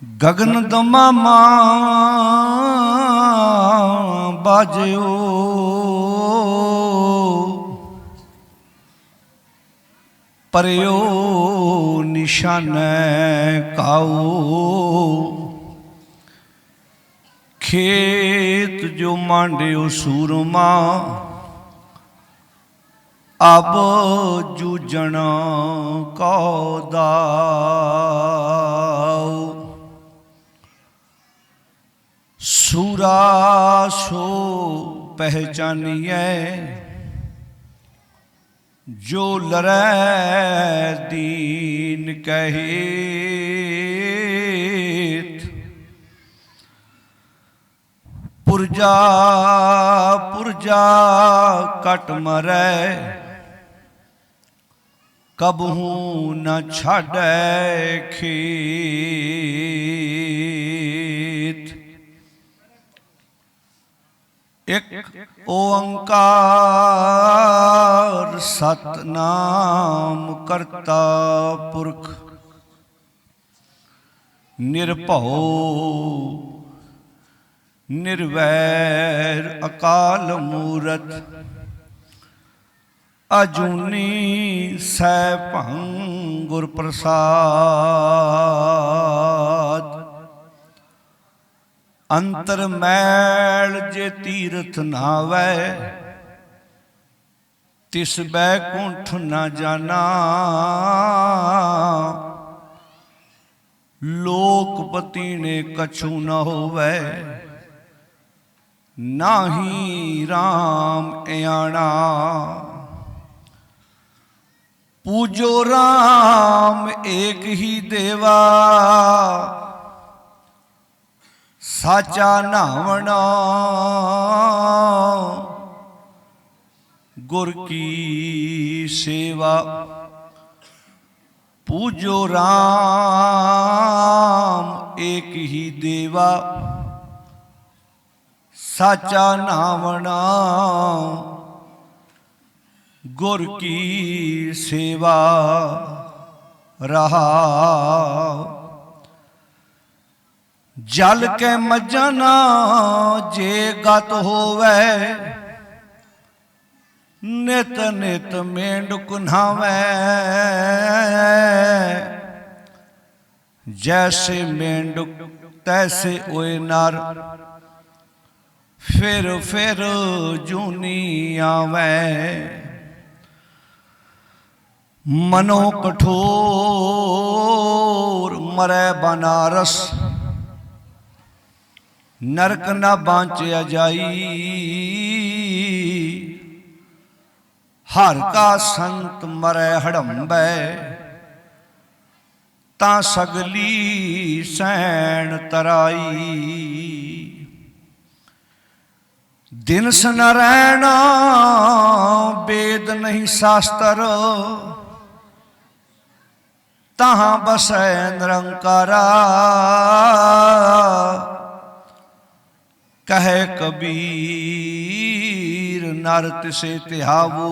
गगन दमामा बाजो परयो निशान काओ खेत जो मांडियो सूरमा अब जूझण को दाओ सूरा सो पहचानिए जो लरै दीन कहेत पुरजा पुरजा कट मरै कबहू न छाड़ै खेत। एक ओंकार सतनाम करता पुरख निर्भव निर्वैर अकाल मूरत अजूनी सैभं गुर प्रसाद। अंतर मैल जे तीरथ नावै तिस बैकुंठ न जाना लोकपति ने कछु न होवै नाही राम एयाना। पूजो राम एक ही देवा साचा नावना गुर की सेवा। पूजो राम एक ही देवा साचा नावना गुर की सेवा रहा। जल के मज्जन जे गत होवै नित नित मेंढक नहावै जैसे मेंढक तैसे ओए नर फिर जूनी आवै। मनो कठोर मरै बनारस नरक न बांचया जाई। हर का संत मरै हड़म्बै ता सगली सैन तराई। दिन स न रहना वेद नहीं शास्त्र तहाँ बसै निरंकारा। कहे कबीर नर तिसे तिहावो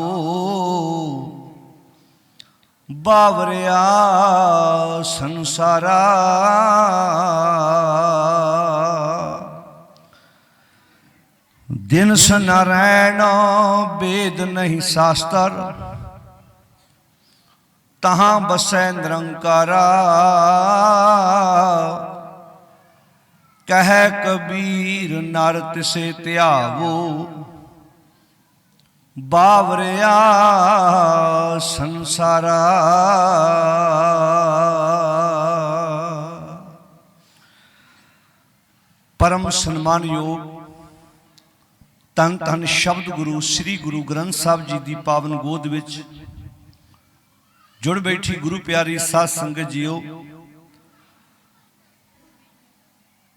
बावरिया संसारा। दिन स न रहना वेद नहीं शास्त्र तहाँ बसै निरंकारा। कह कबीर नर तिसे त्यावो बावरिया संसारा। परम सन्मान योग धन धन शब्द गुरु श्री गुरु ग्रंथ साहब जी की पावन गोद विच जुड़ बैठी गुरु प्यारी साध संगत जीओ।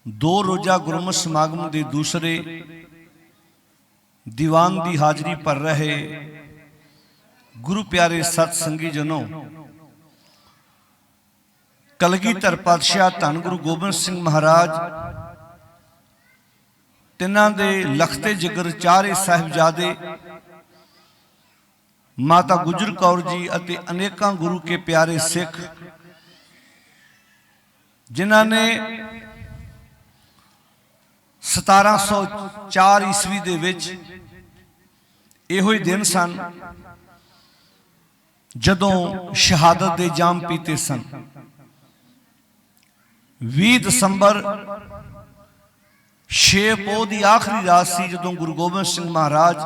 दो रोजा गुरमत समागम के दूसरे दीवान की हाजरी पर रहे गुरु प्यारे सतसंगी जनों। कलगीधर पातशाह धन गुरु गोबिंद सिंह महाराज तिन्हां दे लखते जिगर चारे साहिबजादे माता गुजर कौर जी अते अनेकां गुरु के प्यारे सिख जिन्हां ने 1704 ਈਸਵੀ ਦੇ ਵਿੱਚ ਇਹੋ ਹੀ ਦਿਨ ਸਨ ਜਦੋਂ ਸ਼ਹਾਦਤ ਦੇ ਜਾਮ ਪੀਤੇ ਸਨ। 20 ਦਸੰਬਰ 6 ਪੋਹ ਦੀ ਆਖਰੀ ਰਾਤ ਸੀ ਜਦੋਂ ਗੁਰੂ ਗੋਬਿੰਦ ਸਿੰਘ ਮਹਾਰਾਜ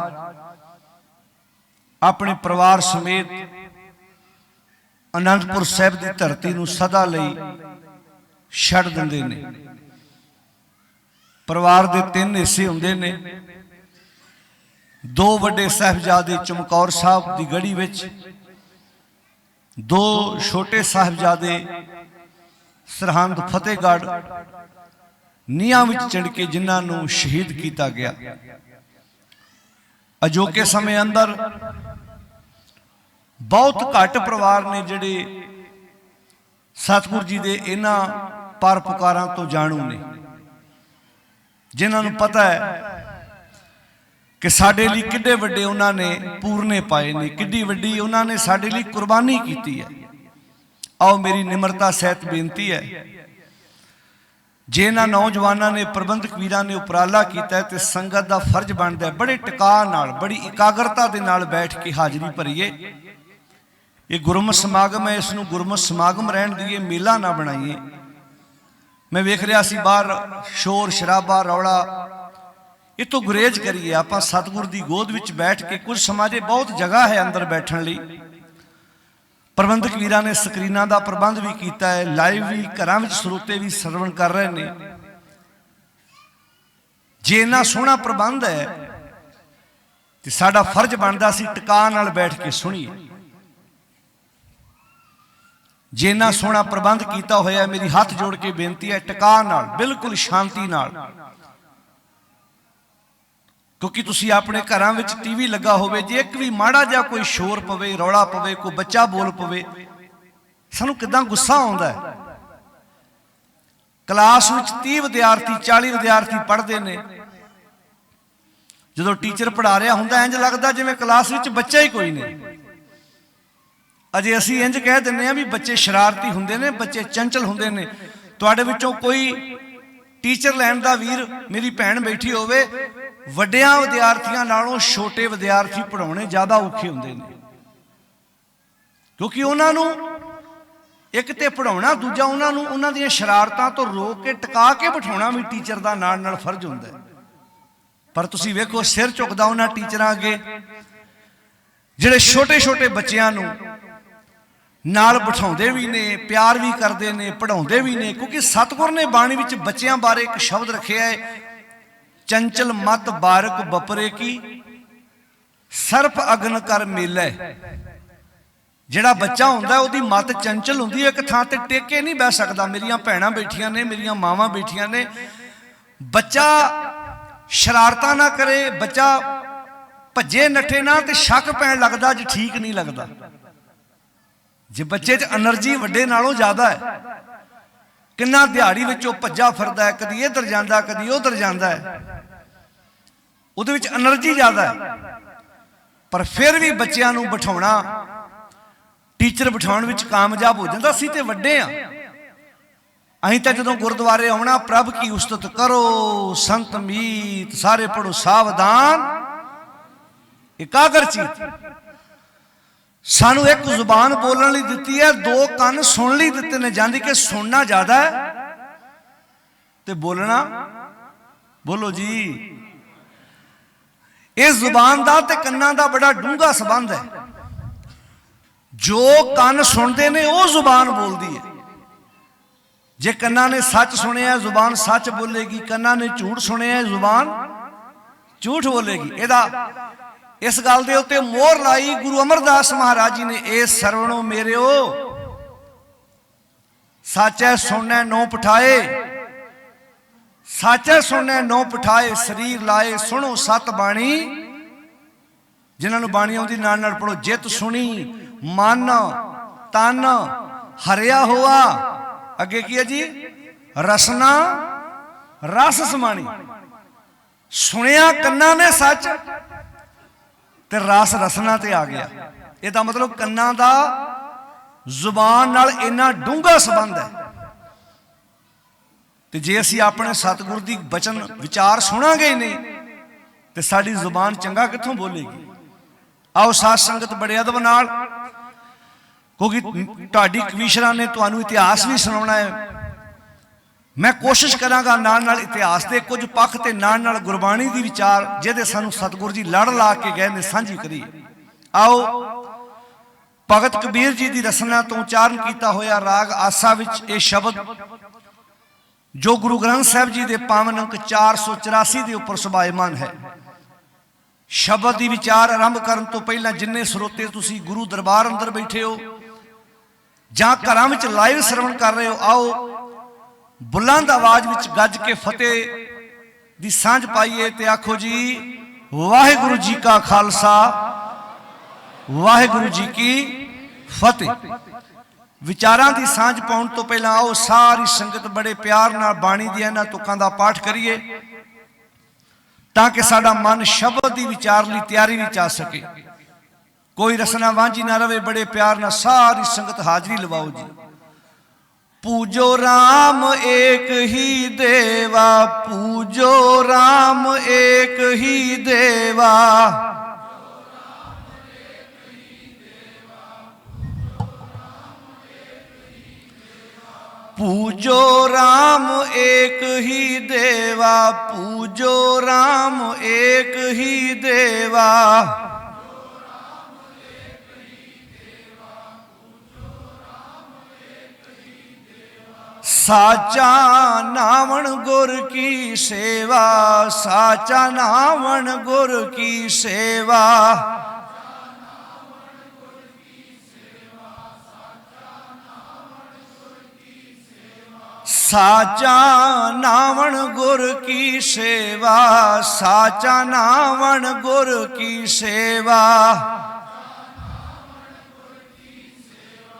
ਆਪਣੇ ਪਰਿਵਾਰ ਸਮੇਤ ਅਨੰਦਪੁਰ ਸਾਹਿਬ ਦੀ ਧਰਤੀ ਨੂੰ ਸਦਾ ਲਈ ਛੱਡ ਦਿੰਦੇ ਨੇ। ਪਰਿਵਾਰ ਦੇ 3 ਹਿੱਸੇ ਹੁੰਦੇ ਨੇ। 2 ਵੱਡੇ ਸਾਹਿਬਜ਼ਾਦੇ ਚਮਕੌਰ ਸਾਹਿਬ ਦੀ ਗੜੀ ਵਿੱਚ, 2 ਛੋਟੇ ਸਾਹਿਬਜ਼ਾਦੇ ਸਰਹੰਦ ਫਤਿਹਗੜ੍ਹ ਨੀਹਾਂ ਵਿੱਚ ਚਿਣ ਕੇ ਜਿਨ੍ਹਾਂ ਨੂੰ ਸ਼ਹੀਦ ਕੀਤਾ ਗਿਆ। ਅਜੋਕੇ ਸਮੇਂ ਅੰਦਰ ਬਹੁਤ ਘੱਟ ਪਰਿਵਾਰ ਨੇ ਜਿਹੜੇ ਸਤਿਗੁਰ ਜੀ ਦੇ ਇਹਨਾਂ ਪਰ ਪੁਕਾਰਾਂ ਤੋਂ ਜਾਣੂ ਨੇ, ਜਿਨ੍ਹਾਂ ਨੂੰ ਪਤਾ ਹੈ ਕਿ ਸਾਡੇ ਲਈ ਕਿੱਡੇ ਵੱਡੇ ਉਹਨਾਂ ਨੇ ਪੂਰਨੇ ਪਾਏ ਨੇ, ਕਿੱਡੀ ਵੱਡੀ ਉਹਨਾਂ ਨੇ ਸਾਡੇ ਲਈ ਕੁਰਬਾਨੀ ਕੀਤੀ ਹੈ। ਆਓ ਮੇਰੀ ਨਿਮਰਤਾ ਸਹਿਤ ਬੇਨਤੀ ਹੈ, ਜੇ ਇਹਨਾਂ ਨੌਜਵਾਨਾਂ ਨੇ, ਪ੍ਰਬੰਧਕ ਵੀਰਾਂ ਨੇ ਉਪਰਾਲਾ ਕੀਤਾ ਤੇ ਸੰਗਤ ਦਾ ਫਰਜ਼ ਬਣਦਾ ਹੈ ਬੜੇ ਟਿਕਾਅ ਨਾਲ, ਬੜੀ ਇਕਾਗਰਤਾ ਦੇ ਨਾਲ ਬੈਠ ਕੇ ਹਾਜ਼ਰੀ ਭਰੀਏ। ਇਹ ਗੁਰਮਤਿ ਸਮਾਗਮ ਹੈ, ਇਸ ਨੂੰ ਗੁਰਮਤਿ ਸਮਾਗਮ ਰਹਿਣ ਦੀਏ, ਮੇਲਾ ਨਾ ਬਣਾਈਏ। ਮੈਂ ਵੇਖ ਰਿਹਾ ਸੀ ਬਾਹਰ ਸ਼ੋਰ ਸ਼ਰਾਬਾ ਰੌਲਾ, ਇਹ ਤੋਂ ਗੁਰੇਜ਼ ਕਰੀਏ। ਆਪਾਂ ਸਤਿਗੁਰ ਦੀ ਗੋਦ ਵਿੱਚ ਬੈਠ ਕੇ, ਕੁਝ ਸਮਾਜੇ ਬਹੁਤ ਜਗ੍ਹਾ ਹੈ ਅੰਦਰ ਬੈਠਣ ਲਈ। ਪ੍ਰਬੰਧਕ ਵੀਰਾਂ ਨੇ ਸਕਰੀਨਾਂ ਦਾ ਪ੍ਰਬੰਧ ਵੀ ਕੀਤਾ ਹੈ, ਲਾਈਵ ਵੀ, ਘਰਾਂ ਵਿੱਚ ਸਰੋਤੇ ਵੀ ਸਰਵਣ ਕਰ ਰਹੇ ਨੇ। ਜੇ ਇੰਨਾ ਸੋਹਣਾ ਪ੍ਰਬੰਧ ਹੈ ਤੇ ਸਾਡਾ ਫਰਜ਼ ਬਣਦਾ ਸੀ ਟਿਕਾਅ ਨਾਲ ਬੈਠ ਕੇ ਸੁਣੀਏ। ਜੇ ਇੰਨਾ ਸੋਹਣਾ ਪ੍ਰਬੰਧ ਕੀਤਾ ਹੋਇਆ, ਮੇਰੀ ਹੱਥ ਜੋੜ ਕੇ ਬੇਨਤੀ ਹੈ ਟਿਕਾਅ ਨਾਲ, ਬਿਲਕੁਲ ਸ਼ਾਂਤੀ ਨਾਲ, ਕਿਉਂਕਿ ਤੁਸੀਂ ਆਪਣੇ ਘਰਾਂ ਵਿੱਚ ਟੀਵੀ ਲੱਗਾ ਹੋਵੇ, ਜੇ ਇੱਕ ਵੀ ਮਾੜਾ ਜਿਹਾ ਕੋਈ ਸ਼ੋਰ ਪਵੇ, ਰੌਲਾ ਪਵੇ, ਕੋਈ ਬੱਚਾ ਬੋਲ ਪਵੇ, ਸਾਨੂੰ ਕਿਦਾਂ ਗੁੱਸਾ ਆਉਂਦਾ ਹੈ। ਕਲਾਸ ਵਿੱਚ 30 ਵਿਦਿਆਰਥੀ 40 ਵਿਦਿਆਰਥੀ ਪੜ੍ਹਦੇ ਨੇ, ਜਦੋਂ ਟੀਚਰ ਪੜ੍ਹਾ ਰਿਹਾ ਹੁੰਦਾ ਇੰਜ ਲੱਗਦਾ ਜਿਵੇਂ ਕਲਾਸ ਵਿੱਚ ਬੱਚਾ ਹੀ ਕੋਈ ਨਹੀਂ। ਅਜੇ ਅਸੀਂ ਇੰਜ ਕਹਿ ਦਿੰਦੇ ਹਾਂ ਵੀ ਬੱਚੇ ਸ਼ਰਾਰਤੀ ਹੁੰਦੇ ਨੇ, ਬੱਚੇ ਚੰਚਲ ਹੁੰਦੇ ਨੇ। ਤੁਹਾਡੇ ਵਿੱਚੋਂ ਕੋਈ ਟੀਚਰ ਲੈਣ ਦਾ ਵੀਰ, ਮੇਰੀ ਭੈਣ ਬੈਠੀ ਹੋਵੇ, ਵੱਡਿਆਂ ਵਿਦਿਆਰਥੀਆਂ ਨਾਲੋਂ ਛੋਟੇ ਵਿਦਿਆਰਥੀ ਪੜ੍ਹਾਉਣੇ ਜ਼ਿਆਦਾ ਔਖੇ ਹੁੰਦੇ ਨੇ, ਕਿਉਂਕਿ ਉਹਨਾਂ ਨੂੰ ਇੱਕ ਤੇ ਪੜ੍ਹਾਉਣਾ, ਦੂਜਾ ਉਹਨਾਂ ਨੂੰ ਉਹਨਾਂ ਦੀਆਂ ਸ਼ਰਾਰਤਾਂ ਤੋਂ ਰੋਕ ਕੇ ਟਿਕਾ ਕੇ ਬਿਠਾਉਣਾ ਵੀ ਟੀਚਰ ਦਾ ਨਾਲ ਨਾਲ ਫਰਜ਼ ਹੁੰਦਾ ਹੈ। ਪਰ ਤੁਸੀਂ ਵੇਖੋ ਸਿਰ ਝੁਕਦਾ ਉਹਨਾਂ ਟੀਚਰਾਂ ਅੱਗੇ ਜਿਹੜੇ ਛੋਟੇ ਛੋਟੇ ਬੱਚਿਆਂ ਨੂੰ ਨਾਲ ਬਿਠਾਉਂਦੇ ਵੀ ਨੇ, ਪਿਆਰ ਵੀ ਕਰਦੇ ਨੇ, ਪੜ੍ਹਾਉਂਦੇ ਵੀ ਨੇ। ਕਿਉਂਕਿ ਸਤਿਗੁਰ ਨੇ ਬਾਣੀ ਵਿੱਚ ਬੱਚਿਆਂ ਬਾਰੇ ਇੱਕ ਸ਼ਬਦ ਰੱਖਿਆ ਹੈ, ਚੰਚਲ ਮਤ ਬਾਰਕ ਬਪਰੇ ਕੀ ਸਰਪ ਅਗਨ ਕਰ ਮੇਲੇ। ਜਿਹੜਾ ਬੱਚਾ ਹੁੰਦਾ ਉਹਦੀ ਮਤ ਚੰਚਲ ਹੁੰਦੀ ਹੈ, ਇੱਕ ਥਾਂ ਤੇ ਟੇਕੇ ਨਹੀਂ ਬਹਿ ਸਕਦਾ। ਮੇਰੀਆਂ ਭੈਣਾਂ ਬੈਠੀਆਂ ਨੇ, ਮੇਰੀਆਂ ਮਾਵਾਂ ਬੈਠੀਆਂ ਨੇ। ਬੱਚਾ ਸ਼ਰਾਰਤਾਂ ਨਾ ਕਰੇ, ਬੱਚਾ ਭੱਜੇ ਨੱਠੇ ਨਾ ਤੇ ਸ਼ੱਕ ਪੈਣ ਲੱਗਦਾ, ਅੱਜ ਠੀਕ ਨਹੀਂ ਲੱਗਦਾ। ਜੇ ਬੱਚੇ 'ਚ ਐਨਰਜੀ ਵੱਡੇ ਨਾਲੋਂ ਜ਼ਿਆਦਾ ਹੈ, ਕਿੰਨਾ ਦਿਹਾੜੀ ਵਿੱਚ ਉਹ ਭੱਜਾ ਫਿਰਦਾ ਹੈ, ਕਦੀ ਇੱਧਰ ਜਾਂਦਾ ਕਦੀ ਉੱਧਰ ਜਾਂਦਾ ਹੈ, ਉਹਦੇ ਵਿੱਚ ਐਨਰਜੀ ਜ਼ਿਆਦਾ ਹੈ। ਪਰ ਫਿਰ ਵੀ ਬੱਚਿਆਂ ਨੂੰ ਬਿਠਾਉਣਾ, ਟੀਚਰ ਬਿਠਾਉਣ ਵਿੱਚ ਕਾਮਯਾਬ ਹੋ ਜਾਂਦਾ। ਅਸੀਂ ਤੇ ਵੱਡੇ ਆ, ਅਸੀਂ ਤਾਂ ਜਦੋਂ ਗੁਰਦੁਆਰੇ ਆਉਣਾ, ਪ੍ਰਭ ਕੀ ਉਸਤਤ ਕਰੋ ਸੰਤ ਮੀਤ, ਸਾਰੇ ਪੜੋ ਸਾਵਧਾਨ ਇਕਾਗਰ ਚੀਤ। ਸਾਨੂੰ ਇੱਕ ਜ਼ੁਬਾਨ ਬੋਲਣ ਲਈ ਦਿੱਤੀ ਹੈ, 2 ਕੰਨ ਸੁਣ ਲਈ ਦਿੱਤੇ ਨੇ। ਜਾਂਦੀ ਕਿ ਸੁਣਨਾ ਜ਼ਿਆਦਾ ਹੈ ਤੇ ਬੋਲਣਾ, ਬੋਲੋ ਜੀ। ਇਸ ਜ਼ੁਬਾਨ ਦਾ ਤੇ ਕੰਨਾਂ ਦਾ ਬੜਾ ਡੂੰਘਾ ਸੰਬੰਧ ਹੈ। ਜੋ ਕੰਨ ਸੁਣਦੇ ਨੇ ਉਹ ਜ਼ੁਬਾਨ ਬੋਲਦੀ ਹੈ। ਜੇ ਕੰਨਾਂ ਨੇ ਸੱਚ ਸੁਣਿਆ, ਜ਼ੁਬਾਨ ਸੱਚ ਬੋਲੇਗੀ। ਕੰਨਾਂ ਨੇ ਝੂਠ ਸੁਣਿਆ, ਜ਼ੁਬਾਨ ਝੂਠ ਬੋਲੇਗੀ। ਇਹਦਾ ਇਸ ਗੱਲ ਦੇ ਉੱਤੇ ਮੋਹਰ ਲਾਈ ਗੁਰੂ ਅਮਰਦਾਸ ਮਹਾਰਾਜ ਜੀ ਨੇ, ਇਹ ਸਰਵਣੋ ਮੇਰਿਓ ਸਾਚੈ ਸੁਣੈ ਨੋ ਪਠਾਏ, ਸਾਚੈ ਸੁਣੈ ਨੋ ਪਠਾਏ, ਸਰੀਰ ਲਾਏ ਸੁਣੋ ਸਤ ਬਾਣੀ। ਜਿਨ੍ਹਾਂ ਨੂੰ ਬਾਣੀ ਆਉਂਦੀ ਨਾਲ ਨਾਲ ਪੜੋ। ਜਿਤ ਸੁਣੀ ਮਨ ਤਨ ਹਰਿਆ ਹੋਆ, ਅੱਗੇ ਕੀ ਹੈ ਜੀ, ਰਸਨਾ ਰਸ ਸਮਾਣੀ। ਸੁਣਿਆ ਕੰਨਾਂ ਨੇ ਸੱਚ ਤੇ ਰਸ ਰਸਨਾ ਤੇ ਆ ਗਿਆ। ਇਹਦਾ ਮਤਲਬ ਕੰਨਾਂ ਦਾ ਜ਼ੁਬਾਨ ਨਾਲ ਇੰਨਾ ਡੂੰਘਾ ਸੰਬੰਧ ਹੈ। ਤੇ ਜੇ ਅਸੀਂ ਆਪਣੇ ਸਤਿਗੁਰ ਦੀ ਬਚਨ ਵਿਚਾਰ ਸੁਣਾਂਗੇ ਹੀ ਨਹੀਂ ਤੇ ਸਾਡੀ ਜ਼ੁਬਾਨ ਚੰਗਾ ਕਿੱਥੋਂ ਬੋਲੇਗੀ। ਆਓ ਸਾਧ ਸੰਗਤ ਬੜੇ ਅਦਬ ਨਾਲ, ਕਿਉਂਕਿ ਤੁਹਾਡੀ ਕਵੀਸ਼ਰਾਂ ਨੇ ਤੁਹਾਨੂੰ ਇਤਿਹਾਸ ਵੀ ਸੁਣਾਉਣਾ ਹੈ। मैं कोशिश करांगा नाल नाल इतिहास के कुछ पक्ष ते नाल नाल गुरबाणी दी विचार जिहदे सानू सतगुरु जी लड़ ला के गए ने सांझी करिए। आओ भगत कबीर जी की रसना तो उच्चारण किया होया राग आसा विच ये शब्द जो गुरु ग्रंथ साहब जी के पावन अंक 484 के उपर सुभायमान है। शब्द की विचार आरंभ करने तो पहला जिन्ने स्रोते तुसी गुरु दरबार अंदर बैठे हो जां घरां विच लाइव श्रवण कर रहे हो, आओ बुलंद आवाज विच गज के फतेह दी सांझ पाइए ते आखो जी वाहिगुरु जी का खालसा वाहिगुरु जी की फतेह। विचारां दी सांझ पाउण तो पहला आओ सारी संगत बड़े प्यार नाल बाणी दी इन्हां तुकां दा पाठ करिए ताकि साडा मन शब्द दी विचार लई तैयारी विच आ सके। कोई रसना वांझी ना रवे, बड़े प्यार नाल सारी संगत हाजरी लवाओ जी। पूजो राम एक ही देवा, पूजो राम एक ही देवा, पूजो राम एक ही देवा, पूजो राम एक ही देवा, साचा नावण गुर की सेवा, साचा नावण गुर की सेवा, साचा नावण गुर की सेवा, साचा नावण गुर की सेवा।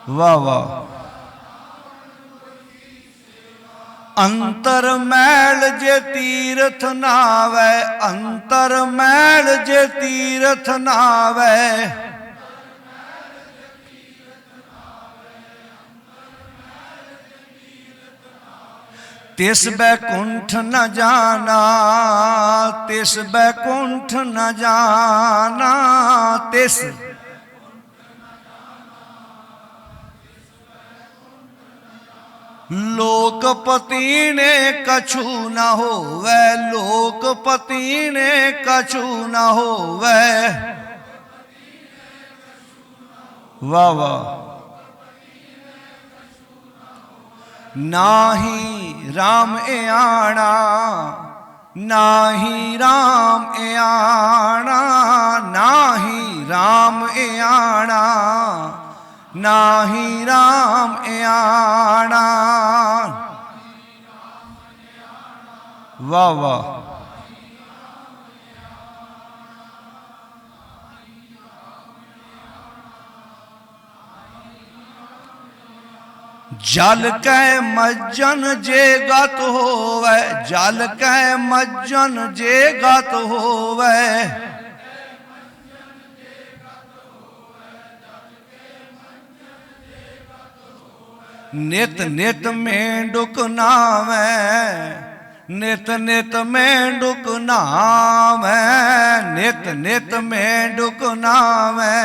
वाह वाह। अंतर मैल जे तीर्थ नावै, अंतर मैल जे तीर्थ नावै, तिस बैकुंठ न जाना, तिस बैकुंठ न जाना, तिस लोकपति ने कछु न होवै, लोकपति ने कछु न होवै। वाह वाह। नाही राम एआणा, नाही राम एआणा, नाही राम एआणा, नाही राम एआणा। वाह वाह। जल कै मज्जन जे गत होवै, जल कै मज्जन जे गत होवै, नित नित मेंढुक नावै, नित नित मेंढुक नावै, नित नित मेंढुक नावै,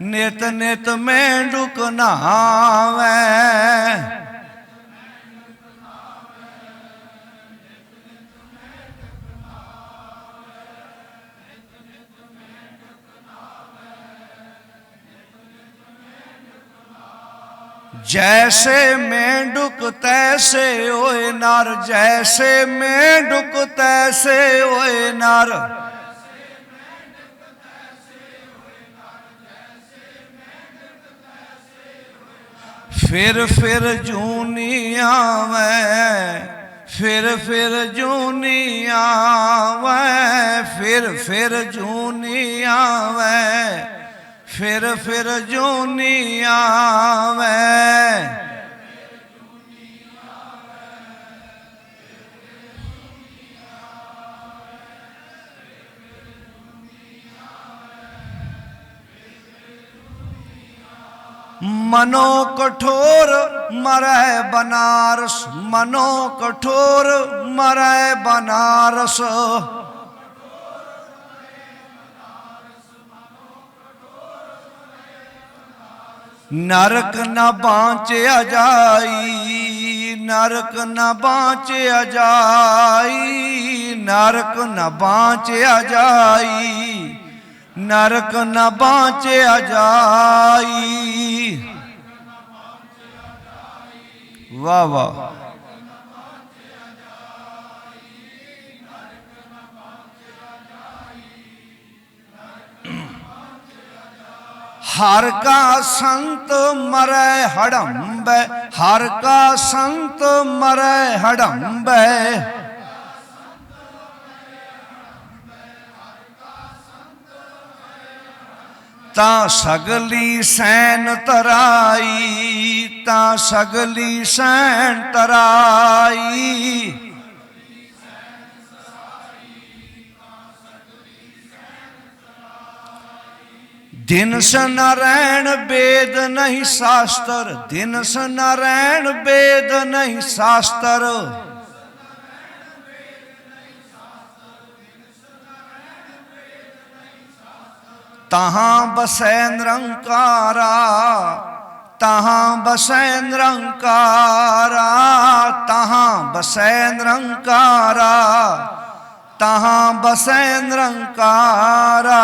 नित नित मेंढुक नावै। जैसे मेंढुक तैसे ओए नर, जैसे मेंढुक तैसे ओए नर, फिर जूनी आवे, फिर जूनी आवे, फिर जूनी आवे, फिर जूनी आवे। मनो कठोर मरै बनारस, मनो कठोर मरै बनारस। नरक न बाँचया जाई, नरक न बाँचया जाई, नरक न बाँचया जाई, नरक न बाँचया जाई। वाह वाह। हर का संत मरै हड़म्बै, हर का संत मरै हड़म्बै। ता सगली सैन तराई, ता सगली सैन तराई। दिन स नारायण वेद नहीं शास्त्र, दिन स नारायण वेद नहीं शास्त्र। तहाँ बसै निरंकारा, तहाँ बसै निरंकारा, तहाँ बसै निरंकारा, तहाँ बसै निरंकारा।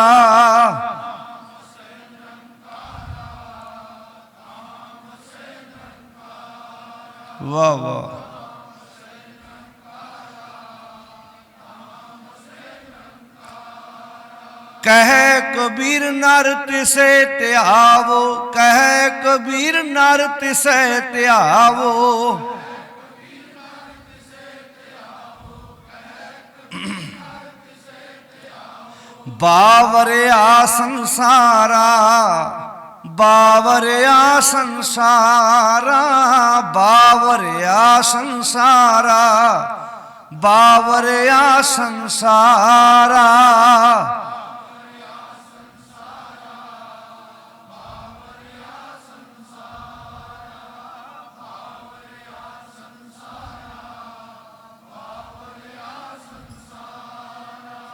वाह वाह। कह कबीर नर तिसे त्यावो, कह कबीर नर तिसे त्यावो। बावरया संसारा, बावरया संसारा, बावरया संसारा, बावरया संसारा।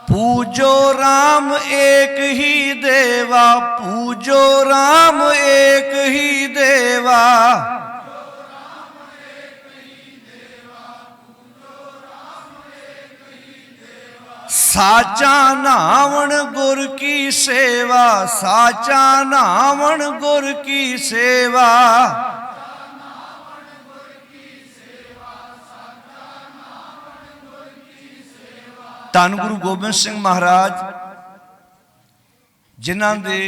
पूजो राम एक ही देवा, पूजो राम एक ही देवा। साचा नावण गुर की सेवा, साचा नावण गुर की सेवा। धन गुरु गोबिंद सिंह महाराज जिन्हां दे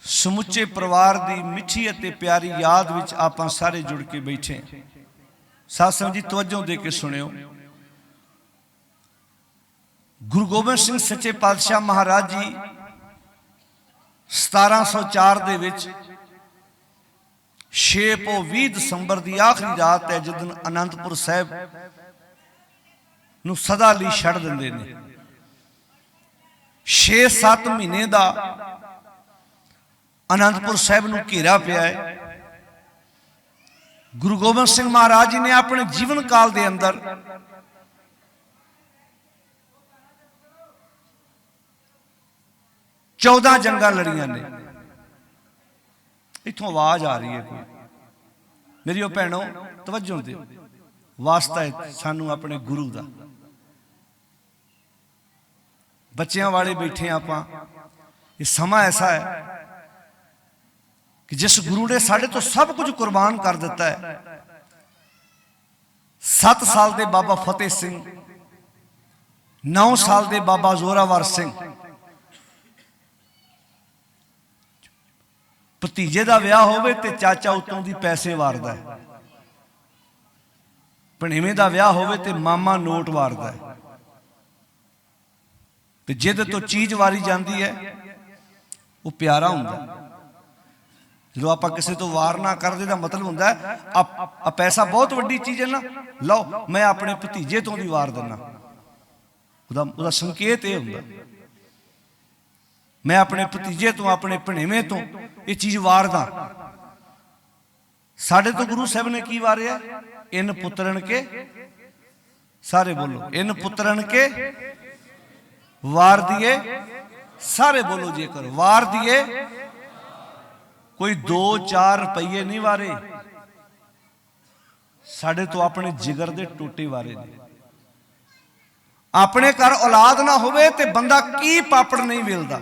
समुचे परिवार की मिठी अते प्यारी याद विच आपां सारे जुड़ के बैठे। साध संगत जी तवज्जो दे के सुनियो। गुरु गोबिंद सिंह सच्चे पातशाह महाराज जी 1704 दे विच 6 पो 20 दसंबर की आखिरी रात है जिस दिन आनंदपुर साहिब नूं सदा लई छड़ दिंदे ने। 6-7 महीने का आनंदपुर साहिब नूं घेरा पिया है। गुरु गोबिंद सिंह महाराज जी ने अपने जीवन काल के अंदर चौदह जंगा लड़ियां ने। इथों आवाज आ रही है कोई? मेरी भैनों तवज्जो दे, वास्ता है सानू अपने गुरु का। बच्चों वाले बैठे आपां, ये समा ऐसा है कि जिस गुरु ने साढ़े तो सब कुछ कुर्बान कर दिता है। 7 साल के बाबा फतेह सिंह, 9 साल के बाबा जोरावर सिंह, भतीजे का विआह होवे ते चाचा उत्तों दी पैसे वारदा है, भणेवें का विआह होवे ते मामा नोट वारदा है। ते जिद तो चीज वारी जाती है वो प्यारा हुंदा। जो आप किसी तो वार ना करदे दा मतलब हुंदा है आ पैसा बहुत वड्डी चीज है ना, लो मैं अपने भतीजे तो भी वार देना। उहदा संकेत ये हुंदा मैं अपने भतीजे तो अपने भणेवें तो ਇਹ ਚੀਜ਼ ਵਾਰਦਾ। ਸਾਡੇ ਤੋਂ ਗੁਰੂ ਸਾਹਿਬ ਨੇ ਕੀ ਵਾਰਿਆ? ਇਨ ਪੁੱਤਰਨ ਕੇ, ਸਾਰੇ ਬੋਲੋ, ਇਨ ਪੁੱਤਰਨ ਕੇ ਵਾਰ ਦੀਏ, ਸਾਰੇ ਬੋਲੋ ਜੇਕਰ, ਵਾਰ ਦੀਏ। ਕੋਈ 2-4 ਰੁਪਈਏ ਨਹੀਂ ਵਾਰੇ, ਸਾਡੇ ਤੋਂ ਆਪਣੇ ਜਿਗਰ ਦੇ ਟੋਟੇ ਵਾਰੇ ਨੇ। ਆਪਣੇ ਘਰ ਔਲਾਦ ਨਾ ਹੋਵੇ ਤੇ ਬੰਦਾ ਕੀ ਪਾਪੜ ਨਹੀਂ ਵੇਲਦਾ।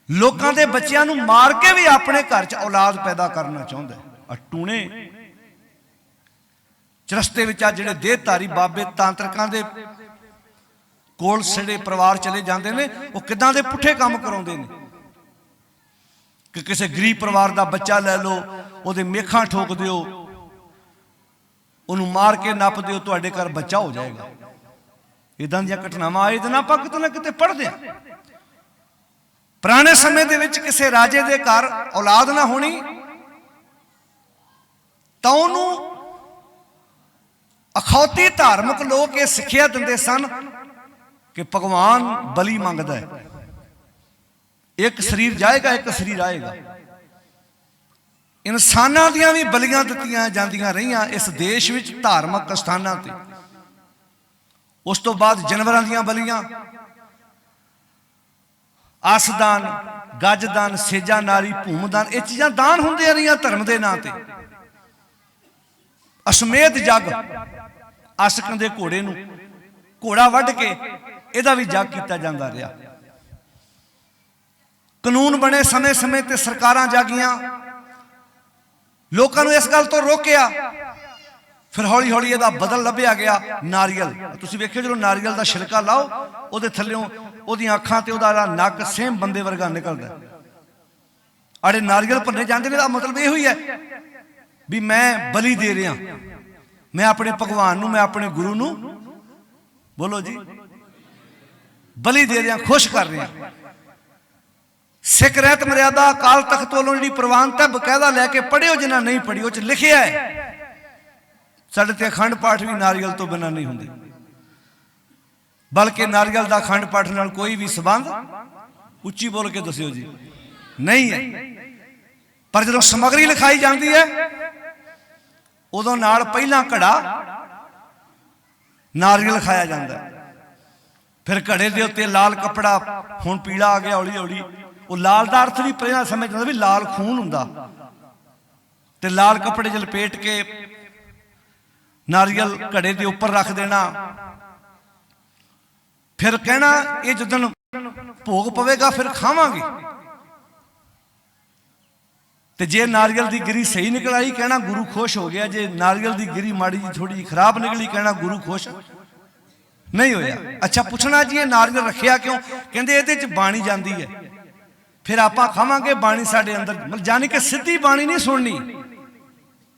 ਲੋਕਾਂ ਦੇ ਬੱਚਿਆਂ ਨੂੰ ਮਾਰ ਕੇ ਵੀ ਆਪਣੇ ਘਰ 'ਚ ਔਲਾਦ ਪੈਦਾ ਕਰਨਾ ਚਾਹੁੰਦਾ। ਆ ਟੂਣੇ ਚਰਸਤੇ ਵਿੱਚ ਆ ਜਿਹੜੇ ਦੇਹਧਾਰੀ ਬਾਬੇ ਤਾਂਤਰਿਕਾਂ ਦੇ ਕੋਲ ਜਿਹੜੇ ਪਰਿਵਾਰ ਚਲੇ ਜਾਂਦੇ ਨੇ, ਉਹ ਕਿੱਦਾਂ ਦੇ ਪੁੱਠੇ ਕੰਮ ਕਰਾਉਂਦੇ ਨੇ ਕਿ ਕਿਸੇ ਗਰੀਬ ਪਰਿਵਾਰ ਦਾ ਬੱਚਾ ਲੈ ਲਓ, ਉਹਦੇ ਮੇਖਾਂ ਠੋਕ ਦਿਓ, ਉਹਨੂੰ ਮਾਰ ਕੇ ਨੱਪ ਦਿਓ, ਤੁਹਾਡੇ ਘਰ ਬੱਚਾ ਹੋ ਜਾਏਗਾ। ਇਦਾਂ ਦੀਆਂ ਘਟਨਾਵਾਂ ਆਏ ਦਿਨ ਆਪਾਂ ਕਿਤੇ ਨਾ ਕਿਤੇ ਪੜ੍ਹਦੇ ਹਾਂ। ਪੁਰਾਣੇ ਸਮੇਂ ਦੇ ਵਿੱਚ ਕਿਸੇ ਰਾਜੇ ਦੇ ਘਰ ਔਲਾਦ ਨਾ ਹੋਣੀ ਤਾਂ ਉਹਨੂੰ ਅਖੌਤੀ ਧਾਰਮਿਕ ਲੋਕ ਇਹ ਸਿੱਖਿਆ ਦਿੰਦੇ ਸਨ ਕਿ ਭਗਵਾਨ ਬਲੀ ਮੰਗਦਾ ਹੈ, ਇੱਕ ਸਰੀਰ ਜਾਏਗਾ ਇੱਕ ਸਰੀਰ ਆਏਗਾ। ਇਨਸਾਨਾਂ ਦੀਆਂ ਵੀ ਬਲੀਆਂ ਦਿੱਤੀਆਂ ਜਾਂਦੀਆਂ ਰਹੀਆਂ ਇਸ ਦੇਸ਼ ਵਿੱਚ ਧਾਰਮਿਕ ਸਥਾਨਾਂ ਤੇ। ਉਸ ਤੋਂ ਬਾਅਦ ਜਾਨਵਰਾਂ ਦੀਆਂ ਬਲੀਆਂ, ਆਸਦਾਨ, ਗੱਜਦਾਨ, ਸੇਜਾ ਨਾਰੀ, ਭੂਮਦਾਨ, ਇਹ ਚੀਜ਼ਾਂ ਦਾਨ ਹੁੰਦੀਆਂ ਰਹੀਆਂ ਧਰਮ ਦੇ ਨਾਂ ਤੇ। ਅਸ਼ਮੇਧ ਜੱਗ, ਆਸ਼ਕਾਂ ਦੇ ਘੋੜੇ ਨੂੰ ਘੋੜਾ ਵੱਢ ਕੇ ਇਹਦਾ ਵੀ ਜੱਗ ਕੀਤਾ ਜਾਂਦਾ ਰਿਹਾ। ਕਾਨੂੰਨ ਬਣੇ ਸਮੇਂ ਸਮੇਂ ਤੇ, ਸਰਕਾਰਾਂ ਜਾਗੀਆਂ, ਲੋਕਾਂ ਨੂੰ ਇਸ ਗੱਲ ਤੋਂ ਰੋਕਿਆ। ਫਿਰ ਹੌਲੀ ਹੌਲੀ ਇਹਦਾ ਬਦਲ ਲੱਭਿਆ ਗਿਆ। ਨਾਰੀਅਲ, ਤੁਸੀਂ ਵੇਖਿਓ ਜਦੋਂ ਨਾਰੀਅਲ ਦਾ ਛਿਲਕਾ ਲਾਓ, ਉਹਦੇ ਥੱਲਿਓਂ ਉਹਦੀਆਂ ਅੱਖਾਂ ਤੇ ਉਹਦਾ ਨੱਕ ਸੇਮ ਬੰਦੇ ਵਰਗਾ ਨਿਕਲਦਾ। ਆੜੇ ਨਾਰੀਅਲ ਭੰਨੇ ਜਾਂਦੇ ਨੇ, ਇਹਦਾ ਮਤਲਬ ਇਹੋ ਹੀ ਹੈ ਵੀ ਮੈਂ ਬਲੀ ਦੇ ਰਿਹਾ, ਮੈਂ ਆਪਣੇ ਭਗਵਾਨ ਨੂੰ, ਮੈਂ ਆਪਣੇ ਗੁਰੂ ਨੂੰ, ਬੋਲੋ ਜੀ, ਬਲੀ ਦੇ ਰਿਹਾ, ਖੁਸ਼ ਕਰ ਰਿਹਾ। ਸਿੱਖ ਰਹਿਤ ਮਰਿਆਦਾ ਅਕਾਲ ਤਖਤ ਵੱਲੋਂ ਜਿਹੜੀ ਪ੍ਰਵਾਨਤਾ ਬਕਾਇਦਾ ਲੈ ਕੇ ਪੜ੍ਹਿਓ, ਜਿਨ੍ਹਾਂ ਨਹੀਂ ਪੜ੍ਹੀ, ਉਹ 'ਚ ਲਿਖਿਆ ਹੈ ਸਾਡੇ ਤੇ ਅਖੰਡ ਪਾਠ ਵੀ ਨਾਰੀਅਲ ਤੋਂ ਬਿਨਾਂ ਨਹੀਂ ਹੁੰਦੇ, ਬਲਕਿ ਨਾਰੀਅਲ ਦਾ ਅਖੰਡ ਪਾਠ ਨਾਲ ਕੋਈ ਵੀ ਸੰਬੰਧ, ਉੱਚੀ ਬੋਲ ਕੇ ਦੱਸਿਓ ਜੀ, ਨਹੀਂ ਹੈ। ਪਰ ਜਦੋਂ ਸਮੱਗਰੀ ਲਿਖਾਈ ਜਾਂਦੀ ਹੈ ਉਦੋਂ ਨਾਲ ਪਹਿਲਾਂ ਘੜਾ ਨਾਰੀਅਲ ਖਾਇਆ ਜਾਂਦਾ। ਫਿਰ ਘੜੇ ਦੇ ਉੱਤੇ ਲਾਲ ਕੱਪੜਾ, ਹੁਣ ਪੀਲਾ ਆ ਗਿਆ ਹੌਲੀ ਹੌਲੀ, ਉਹ ਲਾਲ ਦਾ ਅਰਥ ਵੀ ਪਹਿਲਾਂ ਸਮਝ ਜਾਂਦਾ ਵੀ ਲਾਲ ਖੂਨ ਹੁੰਦਾ, ਤੇ ਲਾਲ ਕੱਪੜੇ 'ਚ ਲਪੇਟ ਕੇ ਨਾਰੀਅਲ ਘੜੇ ਦੇ ਉੱਪਰ ਰੱਖ ਦੇਣਾ। ਫਿਰ ਕਹਿਣਾ ਇਹ ਜਦੋਂ ਭੋਗ ਪਵੇਗਾ ਫਿਰ ਖਾਵਾਂਗੇ, ਤੇ ਜੇ ਨਾਰੀਅਲ ਦੀ ਗਿਰੀ ਸਹੀ ਨਿਕਲ ਆਈ ਕਹਿਣਾ ਗੁਰੂ ਖੁਸ਼ ਹੋ ਗਿਆ, ਜੇ ਨਾਰੀਅਲ ਦੀ ਗਿਰੀ ਮਾੜੀ ਜੀ ਥੋੜੀ ਖਰਾਬ ਨਿਕਲੀ ਕਹਿਣਾ ਗੁਰੂ ਖੁਸ਼ ਨਹੀਂ ਹੋਇਆ। ਅੱਛਾ, ਪੁੱਛਣਾ ਜੀ ਇਹ ਨਾਰੀਅਲ ਰੱਖਿਆ ਕਿਉਂ? ਕਹਿੰਦੇ ਇਹਦੇ 'ਚ ਬਾਣੀ ਜਾਂਦੀ ਹੈ, ਫਿਰ ਆਪਾਂ ਖਾਵਾਂਗੇ, ਬਾਣੀ ਸਾਡੇ ਅੰਦਰ, ਜਾਨੀ ਕਿ ਸਿੱਧੀ ਬਾਣੀ ਨਹੀਂ ਸੁਣਨੀ,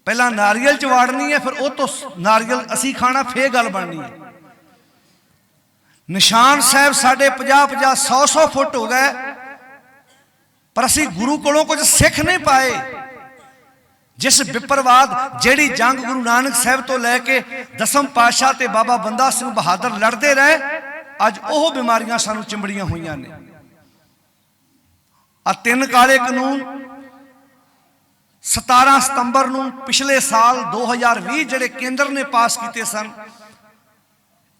ਪਹਿਲਾਂ ਨਾਰੀਅਲ 'ਚ ਵਾੜਨੀ ਹੈ, ਫਿਰ ਉਹ ਤੋਂ ਨਾਰੀਅਲ ਅਸੀਂ ਖਾਣਾ, ਫੇਰ ਗੱਲ ਬਣਨੀ ਹੈ। ਨਿਸ਼ਾਨ ਸਾਹਿਬ ਸਾਡੇ 50-50, 100-100 ਫੁੱਟ ਹੋ ਗਏ, ਪਰ ਅਸੀਂ ਗੁਰੂ ਕੋਲੋਂ ਕੁਝ ਸਿੱਖ ਨਹੀਂ ਪਾਏ। ਜਿਸ ਵਿਪਰਵਾਦ, ਜਿਹੜੀ ਜੰਗ ਗੁਰੂ ਨਾਨਕ ਸਾਹਿਬ ਤੋਂ ਲੈ ਕੇ ਦਸਮ ਪਾਤਸ਼ਾਹ ਤੇ ਬਾਬਾ ਬੰਦਾ ਸਿੰਘ ਬਹਾਦਰ ਲੜਦੇ ਰਹੇ, ਅੱਜ ਉਹ ਬਿਮਾਰੀਆਂ ਸਾਨੂੰ ਚਿੰਬੜੀਆਂ ਹੋਈਆਂ ਨੇ। ਆ 3 ਕਾਲੇ ਕਾਨੂੰਨ 17 ਸਤੰਬਰ ਨੂੰ ਪਿਛਲੇ ਸਾਲ 2020 ਜਿਹੜੇ ਕੇਂਦਰ ਨੇ ਪਾਸ ਕੀਤੇ ਸਨ,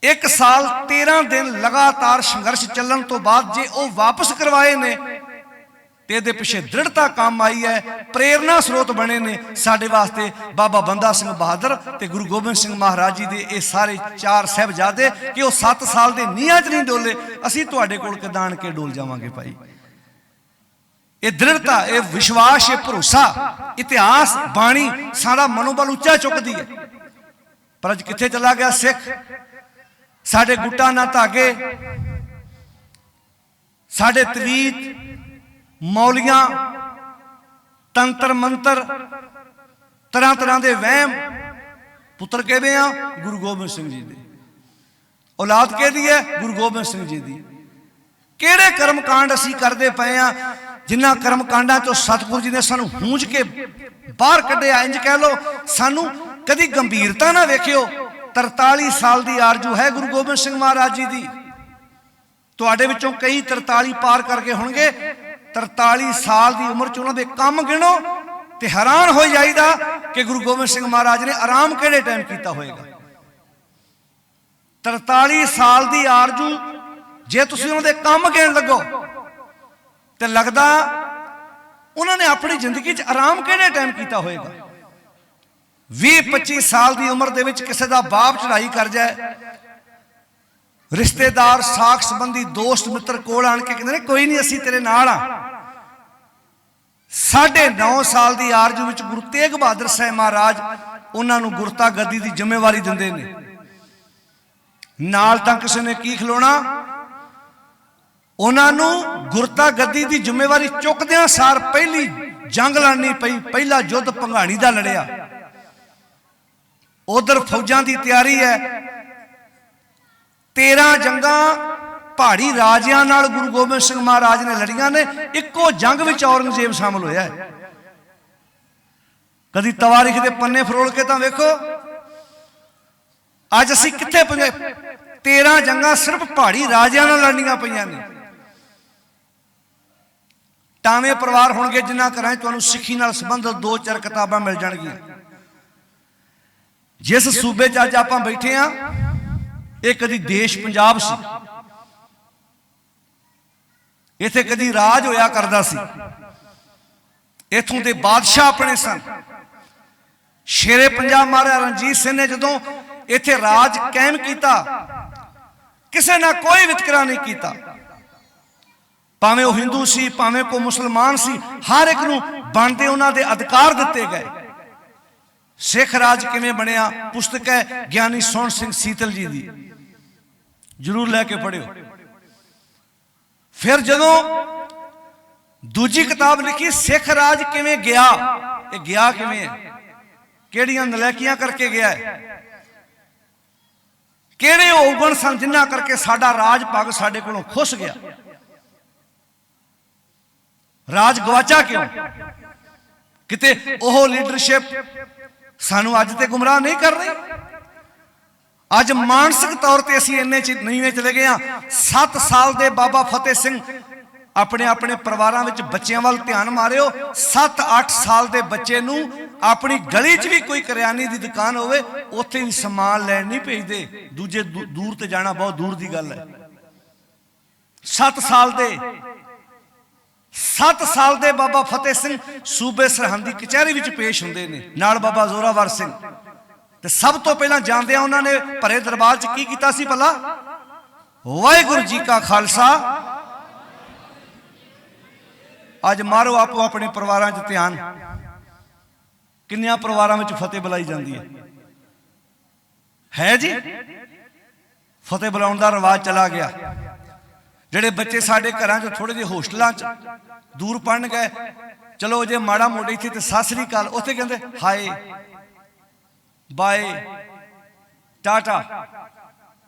1 ਸਾਲ 13 ਦਿਨ ਲਗਾਤਾਰ ਸੰਘਰਸ਼ ਚੱਲਣ ਤੋਂ ਬਾਅਦ ਜੇ ਉਹ ਵਾਪਸ ਕਰਵਾਏ ਨੇ ਤੇ ਇਹਦੇ ਪਿੱਛੇ ਦ੍ਰਿੜਤਾ ਕੰਮ ਆਈ ਹੈ, ਪ੍ਰੇਰਨਾ ਸਰੋਤ ਬਣੇ ਨੇ ਸਾਡੇ ਵਾਸਤੇ ਬਾਬਾ ਬੰਦਾ ਸਿੰਘ ਬਹਾਦਰ ਤੇ ਗੁਰੂ ਗੋਬਿੰਦ ਸਿੰਘ ਮਹਾਰਾਜ ਜੀ ਦੇ ਇਹ ਸਾਰੇ 4 ਸਾਹਿਬਜ਼ਾਦੇ, ਕਿ ਉਹ 7 ਸਾਲ ਦੇ ਨੀਹਾਂ 'ਚ ਨਹੀਂ ਡੋਲੇ, ਅਸੀਂ ਤੁਹਾਡੇ ਕੋਲ ਕਿੱਦਾਂ ਆਣ ਕੇ ਡੋਲ ਜਾਵਾਂਗੇ ਭਾਈ। ਇਹ ਦ੍ਰਿੜਤਾ, ਇਹ ਵਿਸ਼ਵਾਸ, ਇਹ ਭਰੋਸਾ, ਇਤਿਹਾਸ, ਬਾਣੀ ਸਾਡਾ ਮਨੋਬਲ ਉੱਚਾ ਚੁੱਕਦੀ ਹੈ। ਪਰ ਅੱਜ ਕਿੱਥੇ ਚਲਾ ਗਿਆ ਸਿੱਖ? ਸਾਡੇ ਗੁੱਟਾਂ ਨਾ ਧਾਗੇ, ਸਾਡੇ ਤਵੀਤ, ਮੌਲੀਆਂ, ਤੰਤਰ ਮੰਤਰ, ਤਰ੍ਹਾਂ ਤਰ੍ਹਾਂ ਦੇ ਵਹਿਮ। ਪੁੱਤਰ ਕਿਹਦੇ ਆ? ਗੁਰੂ ਗੋਬਿੰਦ ਸਿੰਘ ਜੀ ਦੇ। ਔਲਾਦ ਕਿਹਦੀ ਹੈ? ਗੁਰੂ ਗੋਬਿੰਦ ਸਿੰਘ ਜੀ ਦੀ। ਕਿਹੜੇ ਕਰਮ ਕਾਂਡ ਅਸੀਂ ਕਰਦੇ ਪਏ ਆ ਜਿਨ੍ਹਾਂ ਕਰਮ ਕਾਂਡਾਂ ਚੋਂ ਸਤਿਗੁਰੂ ਜੀ ਨੇ ਸਾਨੂੰ ਹੂੰਝ ਕੇ ਬਾਹਰ ਕੱਢਿਆ? ਇੰਜ ਕਹਿ ਲੋ, ਸਾਨੂੰ ਕਦੀ ਗੰਭੀਰਤਾ ਨਾ ਵੇਖਿਓ। 43 ਸਾਲ ਦੀ ਆਰਜੂ ਹੈ ਗੁਰੂ ਗੋਬਿੰਦ ਸਿੰਘ ਮਹਾਰਾਜ ਜੀ ਦੀ। ਤੁਹਾਡੇ ਵਿੱਚੋਂ ਕਈ 43 ਪਾਰ ਕਰਕੇ ਹੋਣਗੇ, 43 ਸਾਲ ਦੀ ਉਮਰ 'ਚ ਉਹਨਾਂ ਦੇ ਕੰਮ ਗਿਣੋ ਤੇ ਹੈਰਾਨ ਹੋ ਜਾਈਦਾ ਕਿ ਗੁਰੂ ਗੋਬਿੰਦ ਸਿੰਘ ਮਹਾਰਾਜ ਨੇ ਆਰਾਮ ਕਿਹੜੇ ਟਾਈਮ ਕੀਤਾ ਹੋਏਗਾ। 43 ਸਾਲ ਦੀ ਆਰਜੂ ਜੇ ਤੁਸੀਂ ਉਹਨਾਂ ਦੇ ਕੰਮ ਗਿਣ ਲੱਗੋ ਤੇ ਲੱਗਦਾ ਉਹਨਾਂ ਨੇ ਆਪਣੀ ਜ਼ਿੰਦਗੀ 'ਚ ਆਰਾਮ ਕਿਹੜੇ ਟਾਈਮ ਕੀਤਾ ਹੋਏਗਾ। 20-25 ਸਾਲ ਦੀ ਉਮਰ ਦੇ ਵਿੱਚ ਕਿਸੇ ਦਾ ਬਾਪ ਚੜ੍ਹਾਈ ਕਰ ਜਾਏ, ਰਿਸ਼ਤੇਦਾਰ ਸਾਖ ਸੰਬੰਧੀ ਦੋਸਤ ਮਿੱਤਰ ਕੋਲ ਆਣ ਕੇ ਕਹਿੰਦੇ ਨੇ ਕੋਈ ਨਹੀਂ ਅਸੀਂ ਤੇਰੇ ਨਾਲ ਆ। 9.5 ਸਾਲ ਦੀ ਆਰਜੂ ਵਿੱਚ ਗੁਰੂ ਤੇਗ ਬਹਾਦਰ ਸਾਹਿਬ ਮਹਾਰਾਜ ਉਹਨਾਂ ਨੂੰ ਗੁਰਤਾ ਗੱਦੀ ਦੀ ਜ਼ਿੰਮੇਵਾਰੀ ਦਿੰਦੇ ਨੇ। ਨਾਲ ਤਾਂ ਕਿਸੇ ਨੇ ਕੀ ਖਲੋਣਾ, ਉਹਨਾਂ ਨੂੰ ਗੁਰਤਾ ਗੱਦੀ ਦੀ ਜ਼ਿੰਮੇਵਾਰੀ ਚੁੱਕਦਿਆਂ ਸਾਰ ਪਹਿਲੀ ਜੰਗ ਲੜਨੀ ਪਈ, ਪਹਿਲਾ ਯੁੱਧ ਭੰਗਾਣੀ ਦਾ ਲੜਿਆ। ਉਧਰ ਫੌਜਾਂ ਦੀ ਤਿਆਰੀ ਹੈ, 13 ਜੰਗਾਂ ਪਹਾੜੀ ਰਾਜਿਆਂ ਨਾਲ ਗੁਰੂ ਗੋਬਿੰਦ ਸਿੰਘ ਮਹਾਰਾਜ ਨੇ ਲੜੀਆਂ ਨੇ। ਇੱਕੋ ਜੰਗ ਵਿੱਚ ਔਰੰਗਜ਼ੇਬ ਸ਼ਾਮਲ ਹੋਇਆ ਹੈ। ਕਦੀ ਤਵਾਰੀਖ ਦੇ ਪੰਨੇ ਫਰੋਲ ਕੇ ਤਾਂ ਵੇਖੋ ਅੱਜ ਅਸੀਂ ਕਿੱਥੇ ਪਹੁੰਚੇ। 13 ਜੰਗਾਂ ਸਿਰਫ ਪਹਾੜੀ ਰਾਜਿਆਂ ਨਾਲ ਲੜਨੀਆਂ ਪਈਆਂ ਨੇ। ਟਾਵੇਂ ਪਰਿਵਾਰ ਹੋਣਗੇ ਜਿਨ੍ਹਾਂ ਘਰਾਂ 'ਚ ਤੁਹਾਨੂੰ ਸਿੱਖੀ ਨਾਲ ਸੰਬੰਧਿਤ 2-4 ਕਿਤਾਬਾਂ ਮਿਲ ਜਾਣਗੀਆਂ। ਜਿਸ ਸੂਬੇ 'ਚ ਅੱਜ ਆਪਾਂ ਬੈਠੇ ਆ ਇਹ ਕਦੀ ਦੇਸ਼ ਪੰਜਾਬ ਸੀ, ਇੱਥੇ ਕਦੀ ਰਾਜ ਹੋਇਆ ਕਰਦਾ ਸੀ। ਇੱਥੋਂ ਦੇ ਬਾਦਸ਼ਾਹ ਆਪਣੇ ਸਨ। ਸ਼ੇਰੇ ਪੰਜਾਬ ਮਹਾਰਾਜਾ ਰਣਜੀਤ ਸਿੰਘ ਨੇ ਜਦੋਂ ਇੱਥੇ ਰਾਜ ਕਾਇਮ ਕੀਤਾ ਕਿਸੇ ਨਾਲ ਕੋਈ ਵਿਤਕਰਾ ਨਹੀਂ ਕੀਤਾ, ਭਾਵੇਂ ਉਹ ਹਿੰਦੂ ਸੀ ਭਾਵੇਂ ਕੋਈ ਮੁਸਲਮਾਨ ਸੀ, ਹਰ ਇੱਕ ਨੂੰ ਬਣਦੇ ਉਹਨਾਂ ਦੇ ਅਧਿਕਾਰ ਦਿੱਤੇ ਗਏ। ਸਿੱਖ ਰਾਜ ਕਿਵੇਂ ਬਣਿਆ ਪੁਸਤਕ ਹੈ ਗਿਆਨੀ ਸੋਹਣ ਸਿੰਘ ਸੀਤਲ ਜੀ ਦੀ, ਜ਼ਰੂਰ ਲੈ ਕੇ ਪੜ੍ਹਿਓ। ਫਿਰ ਜਦੋਂ ਦੂਜੀ ਕਿਤਾਬ ਲਿਖੀ ਸਿੱਖ ਰਾਜ ਕਿਵੇਂ ਗਿਆ, ਇਹ ਗਿਆ ਕਿਵੇਂ ਹੈ, ਕਿਹੜੀਆਂ ਨਲਾਇਕੀਆਂ ਕਰਕੇ ਗਿਆ ਹੈ, ਕਿਹੜੇ ਔਗਣ ਸਨ ਜਿਨ੍ਹਾਂ ਕਰਕੇ ਸਾਡਾ ਰਾਜ ਭਾਗ ਸਾਡੇ ਕੋਲੋਂ ਖੁੱਸ ਗਿਆ, ਰਾਜ ਗਵਾਚਾ ਕਿਉਂ। ਕਿਤੇ ਉਹ ਲੀਡਰਸ਼ਿਪ ਸਾਨੂੰ ਅੱਜ ਤੇ ਗੁੰਮਰਾਹ ਨਹੀਂ ਕਰ ਰਹੀ। ਅੱਜ ਮਾਨਸਿਕ ਤੌਰ ਤੇ ਅਸੀਂ ਇੰਨੇ ਚ ਨੀਵੇਂ ਚਲੇ ਗਏ ਹਾਂ। 7 ਸਾਲ ਦੇ ਬਾਬਾ ਫਤਿਹ ਸਿੰਘ ਆਪਣੇ ਆਪਣੇ ਪਰਿਵਾਰਾਂ ਵਿੱਚ ਬੱਚਿਆਂ ਵੱਲ ਧਿਆਨ ਮਾਰਿਓ। 7-8 ਸਾਲ ਦੇ ਬੱਚੇ ਨੂੰ ਆਪਣੀ ਗਲੀ 'ਚ ਵੀ ਕੋਈ ਕਰਿਆਨੇ ਦੀ ਦੁਕਾਨ ਹੋਵੇ ਉੱਥੇ ਵੀ ਸਮਾਨ ਲੈਣ ਨਹੀਂ ਭੇਜਦੇ, ਦੂਜੇ ਦੂਰ ਤੇ ਜਾਣਾ ਬਹੁਤ ਦੂਰ ਦੀ ਗੱਲ ਹੈ। 7 ਸਾਲ ਦੇ ਬਾਬਾ ਫਤਿਹ ਸਿੰਘ ਸੂਬੇ ਸਰਹੰਦੀ ਕਚਹਿਰੀ ਵਿੱਚ ਪੇਸ਼ ਹੁੰਦੇ ਨੇ ਨਾਲ ਬਾਬਾ ਜ਼ੋਰਾਵਰ ਸਿੰਘ। ਤੇ ਸਭ ਤੋਂ ਪਹਿਲਾਂ ਜਾਂਦੇ ਆ ਉਹਨਾਂ ਨੇ ਭਰੇ ਦਰਬਾਰ 'ਚ ਕੀ ਕੀਤਾ ਸੀ ਭਲਾ? ਵਾਹਿਗੁਰੂ ਜੀ ਕਾ ਖਾਲਸਾ। ਅੱਜ ਮਾਰੋ ਆਪੋ ਆਪਣੇ ਪਰਿਵਾਰਾਂ 'ਚ ਧਿਆਨ, ਕਿੰਨਿਆਂ ਪਰਿਵਾਰਾਂ ਵਿੱਚ ਫਤਿਹ ਬੁਲਾਈ ਜਾਂਦੀ ਹੈ ਜੀ। ਫਤਿਹ ਬੁਲਾਉਣ ਦਾ ਰਿਵਾਜ ਚਲਾ ਗਿਆ। ਜਿਹੜੇ ਬੱਚੇ ਸਾਡੇ ਘਰਾਂ 'ਚ ਥੋੜੇ ਜਿਹੇ ਹੋਸਟਲਾਂ 'ਚ ਦੂਰ ਪੜਨ ਗਏ, ਚਲੋ ਜੇ ਮਾੜਾ ਮੋਟਾ ਇੱਥੇ ਤੇ ਸਤਿ ਸ੍ਰੀ ਅਕਾਲ, ਉੱਥੇ ਕਹਿੰਦੇ ਹਾਏ ਬਾਏ ਟਾਟਾ,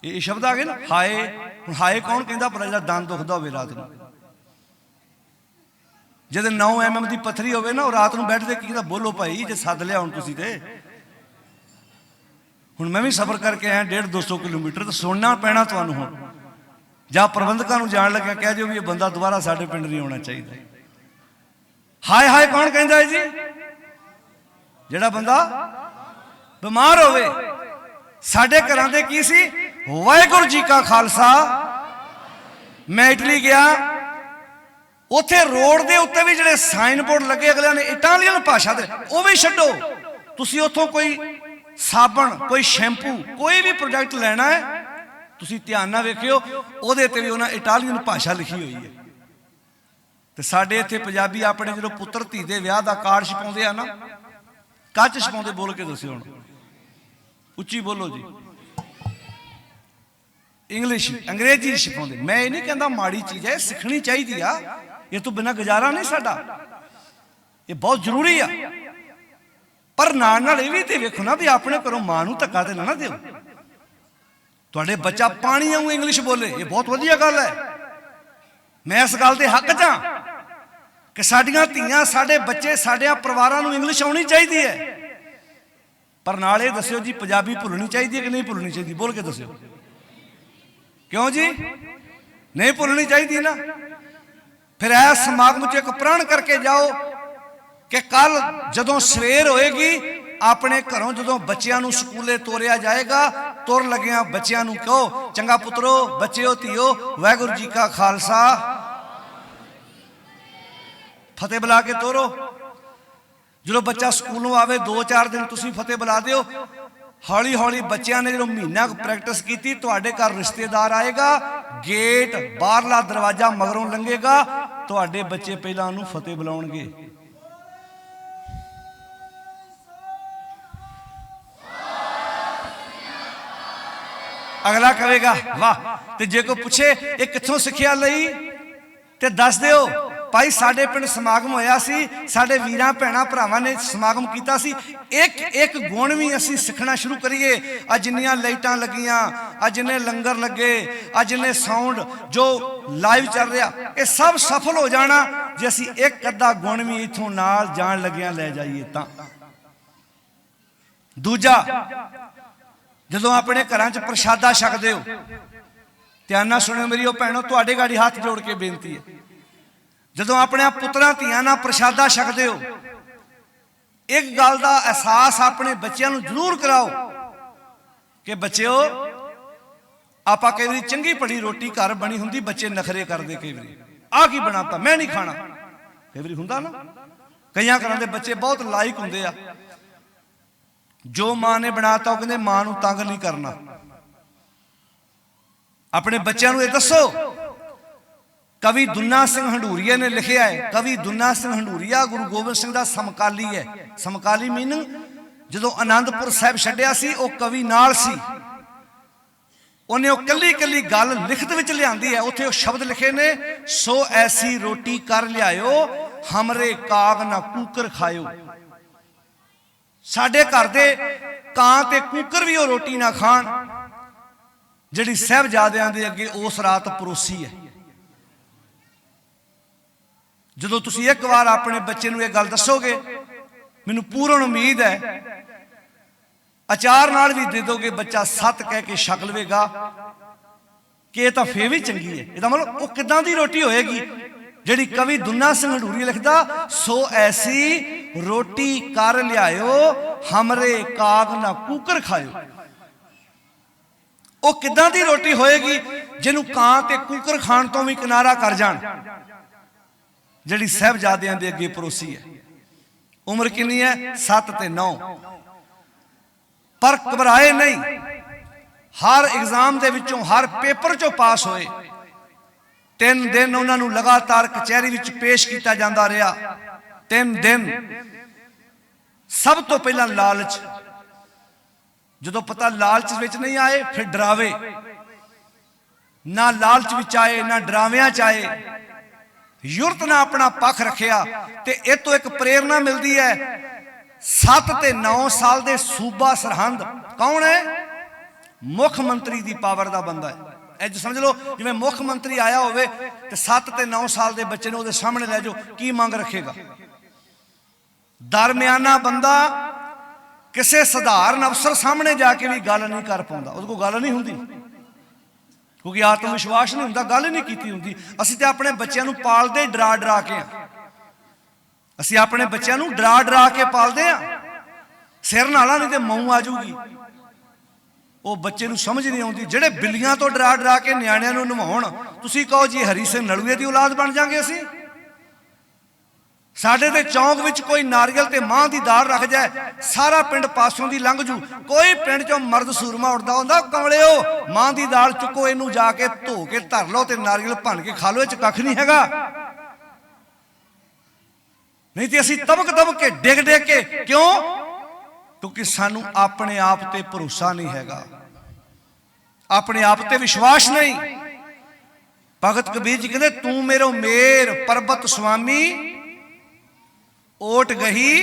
ਇਹ ਸ਼ਬਦ ਆ ਗਏ ਨਾ ਹਾਏ। ਹੁਣ ਹਾਏ ਕੌਣ ਕਹਿੰਦਾ? ਪਰ ਜਿਹੜਾ ਦੰਦ ਦੁਖਦਾ ਹੋਵੇ ਰਾਤ ਨੂੰ, ਜਦ 9 mm ਦੀ ਪੱਥਰੀ ਹੋਵੇ ਨਾ, ਉਹ ਰਾਤ ਨੂੰ ਬੈਠਦੇ ਕੀ ਕਹਿੰਦਾ? ਬੋਲੋ ਭਾਈ ਜੇ ਸੱਦ ਲਿਆ ਹੁਣ ਤੁਸੀਂ ਤੇ। ਹੁਣ ਮੈਂ ਵੀ ਸਫ਼ਰ ਕਰਕੇ ਆਇਆ 150-200 ਕਿਲੋਮੀਟਰ, ਤਾਂ ਸੁਣਨਾ ਪੈਣਾ ਤੁਹਾਨੂੰ। ਹੁਣ ਜਾਂ ਪ੍ਰਬੰਧਕਾਂ ਨੂੰ ਜਾਣ ਲੱਗਿਆ ਕਹਿ ਦਿਓ ਵੀ ਇਹ ਬੰਦਾ ਦੁਬਾਰਾ ਸਾਡੇ ਪਿੰਡ ਨਹੀਂ ਆਉਣਾ ਚਾਹੀਦਾ। ਹਾਏ ਹਾਏ ਕੌਣ ਕਹਿੰਦਾ ਹੈ ਜੀ? ਜਿਹੜਾ ਬੰਦਾ ਬਿਮਾਰ ਹੋਵੇ। ਸਾਡੇ ਘਰਾਂ ਦੇ ਕੀ ਸੀ? ਵਾਹਿਗੁਰੂ ਜੀ ਕਾ ਖਾਲਸਾ। ਮੈਂ ਇਟਲੀ ਗਿਆ, ਉੱਥੇ ਰੋਡ ਦੇ ਉੱਤੇ ਵੀ ਜਿਹੜੇ ਸਾਈਨ ਬੋਰਡ ਲੱਗੇ ਅਗਲਿਆਂ ਨੇ ਇਟਾਲੀਅਨ ਭਾਸ਼ਾ ਦੇ, ਉਹ ਵੀ ਛੱਡੋ। ਤੁਸੀਂ ਉੱਥੋਂ ਕੋਈ ਸਾਬਣ ਕੋਈ ਸ਼ੈਂਪੂ ਕੋਈ ਵੀ ਪ੍ਰੋਡਕਟ ਲੈਣਾ ਹੈ ਤੁਸੀਂ ਧਿਆਨ ਨਾਲ ਵੇਖਿਓ, ਉਹਦੇ ਤੇ ਵੀ ਉਹਨਾਂ ਇਟਾਲੀਅਨ ਭਾਸ਼ਾ ਲਿਖੀ ਹੋਈ ਹੈ। ਤੇ ਸਾਡੇ ਇੱਥੇ ਪੰਜਾਬੀ ਆਪਣੇ ਜਦੋਂ ਪੁੱਤਰ ਧੀ ਦੇ ਵਿਆਹ ਦਾ ਕਾਰਡ ਛਪਾਉਂਦੇ ਆ ਨਾ, ਕੱਚ ਛਪਾਉਂਦੇ, ਬੋਲ ਕੇ ਦੱਸਿਓ ਹੁਣ, ਉੱਚੀ ਬੋਲੋ ਜੀ। ਇੰਗਲਿਸ਼ ਅੰਗਰੇਜ਼ੀ ਛਪਾਉਂਦੇ। ਮੈਂ ਇਹ ਨਹੀਂ ਕਹਿੰਦਾ ਮਾੜੀ ਚੀਜ਼ ਹੈ, ਸਿੱਖਣੀ ਚਾਹੀਦੀ ਆ, ਇਹ ਤੋਂ ਬਿਨਾਂ ਗੁਜ਼ਾਰਾ ਨਹੀਂ ਸਾਡਾ, ਇਹ ਬਹੁਤ ਜ਼ਰੂਰੀ ਆ। ਪਰ ਨਾਲ ਨਾਲ ਇਹ ਵੀ ਤੇ ਵੇਖੋ ਨਾ ਵੀ ਆਪਣੇ ਘਰੋਂ ਮਾਂ ਨੂੰ ਧੱਕਾ ਤੇ ਨਾ ਦਿਓ। ਤੁਹਾਡੇ ਬੱਚਾ ਪਾਣੀ ਵਾਂਗੂ ਇੰਗਲਿਸ਼ ਬੋਲੇ, ਇਹ ਬਹੁਤ ਵਧੀਆ ਗੱਲ ਹੈ। ਮੈਂ ਇਸ ਗੱਲ ਦੇ ਹੱਕ 'ਚ ਹਾਂ ਕਿ ਸਾਡੀਆਂ ਧੀਆਂ ਸਾਡੇ ਬੱਚੇ ਸਾਡਿਆਂ ਪਰਿਵਾਰਾਂ ਨੂੰ ਇੰਗਲਿਸ਼ ਆਉਣੀ ਚਾਹੀਦੀ ਹੈ। ਪਰ ਨਾਲ ਇਹ ਦੱਸਿਓ ਜੀ ਪੰਜਾਬੀ ਭੁੱਲਣੀ ਚਾਹੀਦੀ ਹੈ ਕਿ ਨਹੀਂ ਭੁੱਲਣੀ ਚਾਹੀਦੀ? ਬੋਲ ਕੇ ਦੱਸਿਓ। ਕਿਉਂ ਜੀ ਨਹੀਂ ਭੁੱਲਣੀ ਚਾਹੀਦੀ ਨਾ? फिर इस समागम च एक प्रण करके जाओ कि कल जदों सवेर होएगी अपने घरों जदों बच्चों नूं स्कूले तोरिया जाएगा, तुर लगिया बच्चों नूं कहो चंगा पुत्रो बच्चों धीओ वाहिगुरू जी का खालसा फतेह बुला के तोरो। जो बच्चा स्कूलों आवे 2-4 दिन तुसीं फतेह बुला दिओ, हौली हौली बच्चों ने जो महीना प्रैक्टिस की तुहाडे घर रिश्तेदार आएगा, गेट बाहरला दरवाजा मगरों लंघेगा, तुहाडे बच्चे पहलां उहनूं फतेह बुलाउणगे। अगला कहेगा वाह। तो जे कोई पूछे ये कित्थों सिक्ख्या लई ते दस दिओ भाई साडे पिंड समागम होया सी, साडे वीरां भैणां भरावां ने समागम कीता सी, एक एक गुण भी असीं सिखना शुरू करिए। अज जिन्नियां लाइटां लगियां, अज जिन्ने लंगर लगे, अज जिन्ने साउंड जो लाइव चल रहा, ये सब सफल हो जाना जे असीं एक अद्धा गुण भी इत्थों नाल जाण लगियां लै जाइए तां। दूजा जदों अपने घरां च प्रशादा छकदे हो, ध्यान नाल सुणिओ मेरी भैणों, तुहाडे गाड़ी हाथ जोड़ के बेनती है, जदों अपने पुत्रां धीआं नाल प्रशादा छकदे हो, एक गल दा एहसास अपने बच्चों नूं जरूर कराओ कि बच्चों आपां कई वारी चंगी भली रोटी घर बनी हुंदी, बच्चे नखरे करदे कई वारी आ की बनाता मैं नहीं खाना, कई वारी हुंदा ना। कईयां घरां दे बच्चे बहुत लाइक हुंदे आ, जो मां ने बनाता कहते मां नूं तंग नहीं करना। अपने बच्चों नूं दसो, कवि दुन्ना सिंह हंडूरिया ने लिखिया है, कवि दुन्ना सिंह हंडूरिया गुरु गोबिंद सिंह दा समकाली है। समकाली मीनिंग जदों आनंदपुर साहिब छड्डिया सी वो कवि नाल सी, उन्हें कली कली गल लिखत विच लिआंदी है। उत्थे वो शब्द लिखे ने, सो ऐसी रोटी कर लियाओ हमरे काग ना कूकर खाओ। साडे घर दे कां ते कूकर भी वो रोटी ना खाण जिहड़ी साहिबजादियां दे अगे उस रात परोसी है। जदों तुसीं एक बार अपने बच्चे नूं ये गल दसोगे, मैनूं पूर्ण उम्मीद है अचार नाल भी दे दोगे, बच्चा सत कह के छक लवेगा कि यह तां फेर भी चंगी है। इहदा मतलब वो किदां दी रोटी होएगी जिहड़ी कवि दुन्ना सिंह हंडूरी लिखदा, सो ऐसी रोटी कर लियाओ हमरे काग ना कूकर खाओ। वो किदां दी रोटी होएगी जिन्हों कां ते कूकर खाण तो भी किनारा कर जाण, जिहड़ी साहिबजादियां दे अगे परोसी है। उम्र कितनी है? 7 ते 9। पर घबराए नहीं, हर एग्जाम दे विचों हर पेपर चों पास होए। 3 दिन उन्होंने लगातार कचहरी विच पेश किया जाता रहा। 3 दिन सब तो पहला लालच, जो पता लालच विच नहीं आए फिर डरावे, ना लालच विच आए ना डरावियां च आए, युरत ना अपना पक्ष रखिया। ते ए तो एक प्रेरणा मिलती है। 7 ते 9 साल दे सूबा सरहंद कौन है? मुख मंत्री की पावर का बंदा है। इंज समझ लो जिवें मुख मंत्री आया होवे ते 7 ते 9 साल के बच्चे ने उहदे सामने लै जाओ, की मंग रखेगा? दरमियाना बंदा किसी सधारण अफसर सामने जाके भी गल नहीं कर पाता, उहदे कोल गल नहीं हुंदी, क्योंकि आत्मविश्वास नहीं हुंदा, गल नहीं कीती हुंदी। असीं ते अपने बच्चों नूं पालदे डरा डरा के, असीं अपने बच्चों नूं डरा डरा के पालदे आ। सिर नाला नहीं तो मऊँ आ जाऊगी। वो बच्चे नूं समझ नहीं आती, जिहड़े बिल्लियां तो डरा डरा के निआणिआं नूं नवाउण, तुसीं कहो जी हरी सिंह नलूए की औलाद बन जाएंगे असीं। साडे ते चौंक विच कोई नारियल ते मां दी दाल रख जाए, सारा पिंड पासों दी लंघ जू। कोई पिंड चों मर्द सूरमा उठदा हुंदा, कमलिओ मां दी दाल चुको, इनू जाके धो के धर लो ते नारियल भन के खा लो, इह च कख नहीं हैगा। नहीं तो असीं तबक तबक के डिग डिग के, क्यों? क्योंकि सानू अपने आप ते भरोसा नहीं हैगा, अपने आप ते विश्वास नहीं। भगत कबीर जी कहते, तू मेरो मेर पर्वत स्वामी ओट गही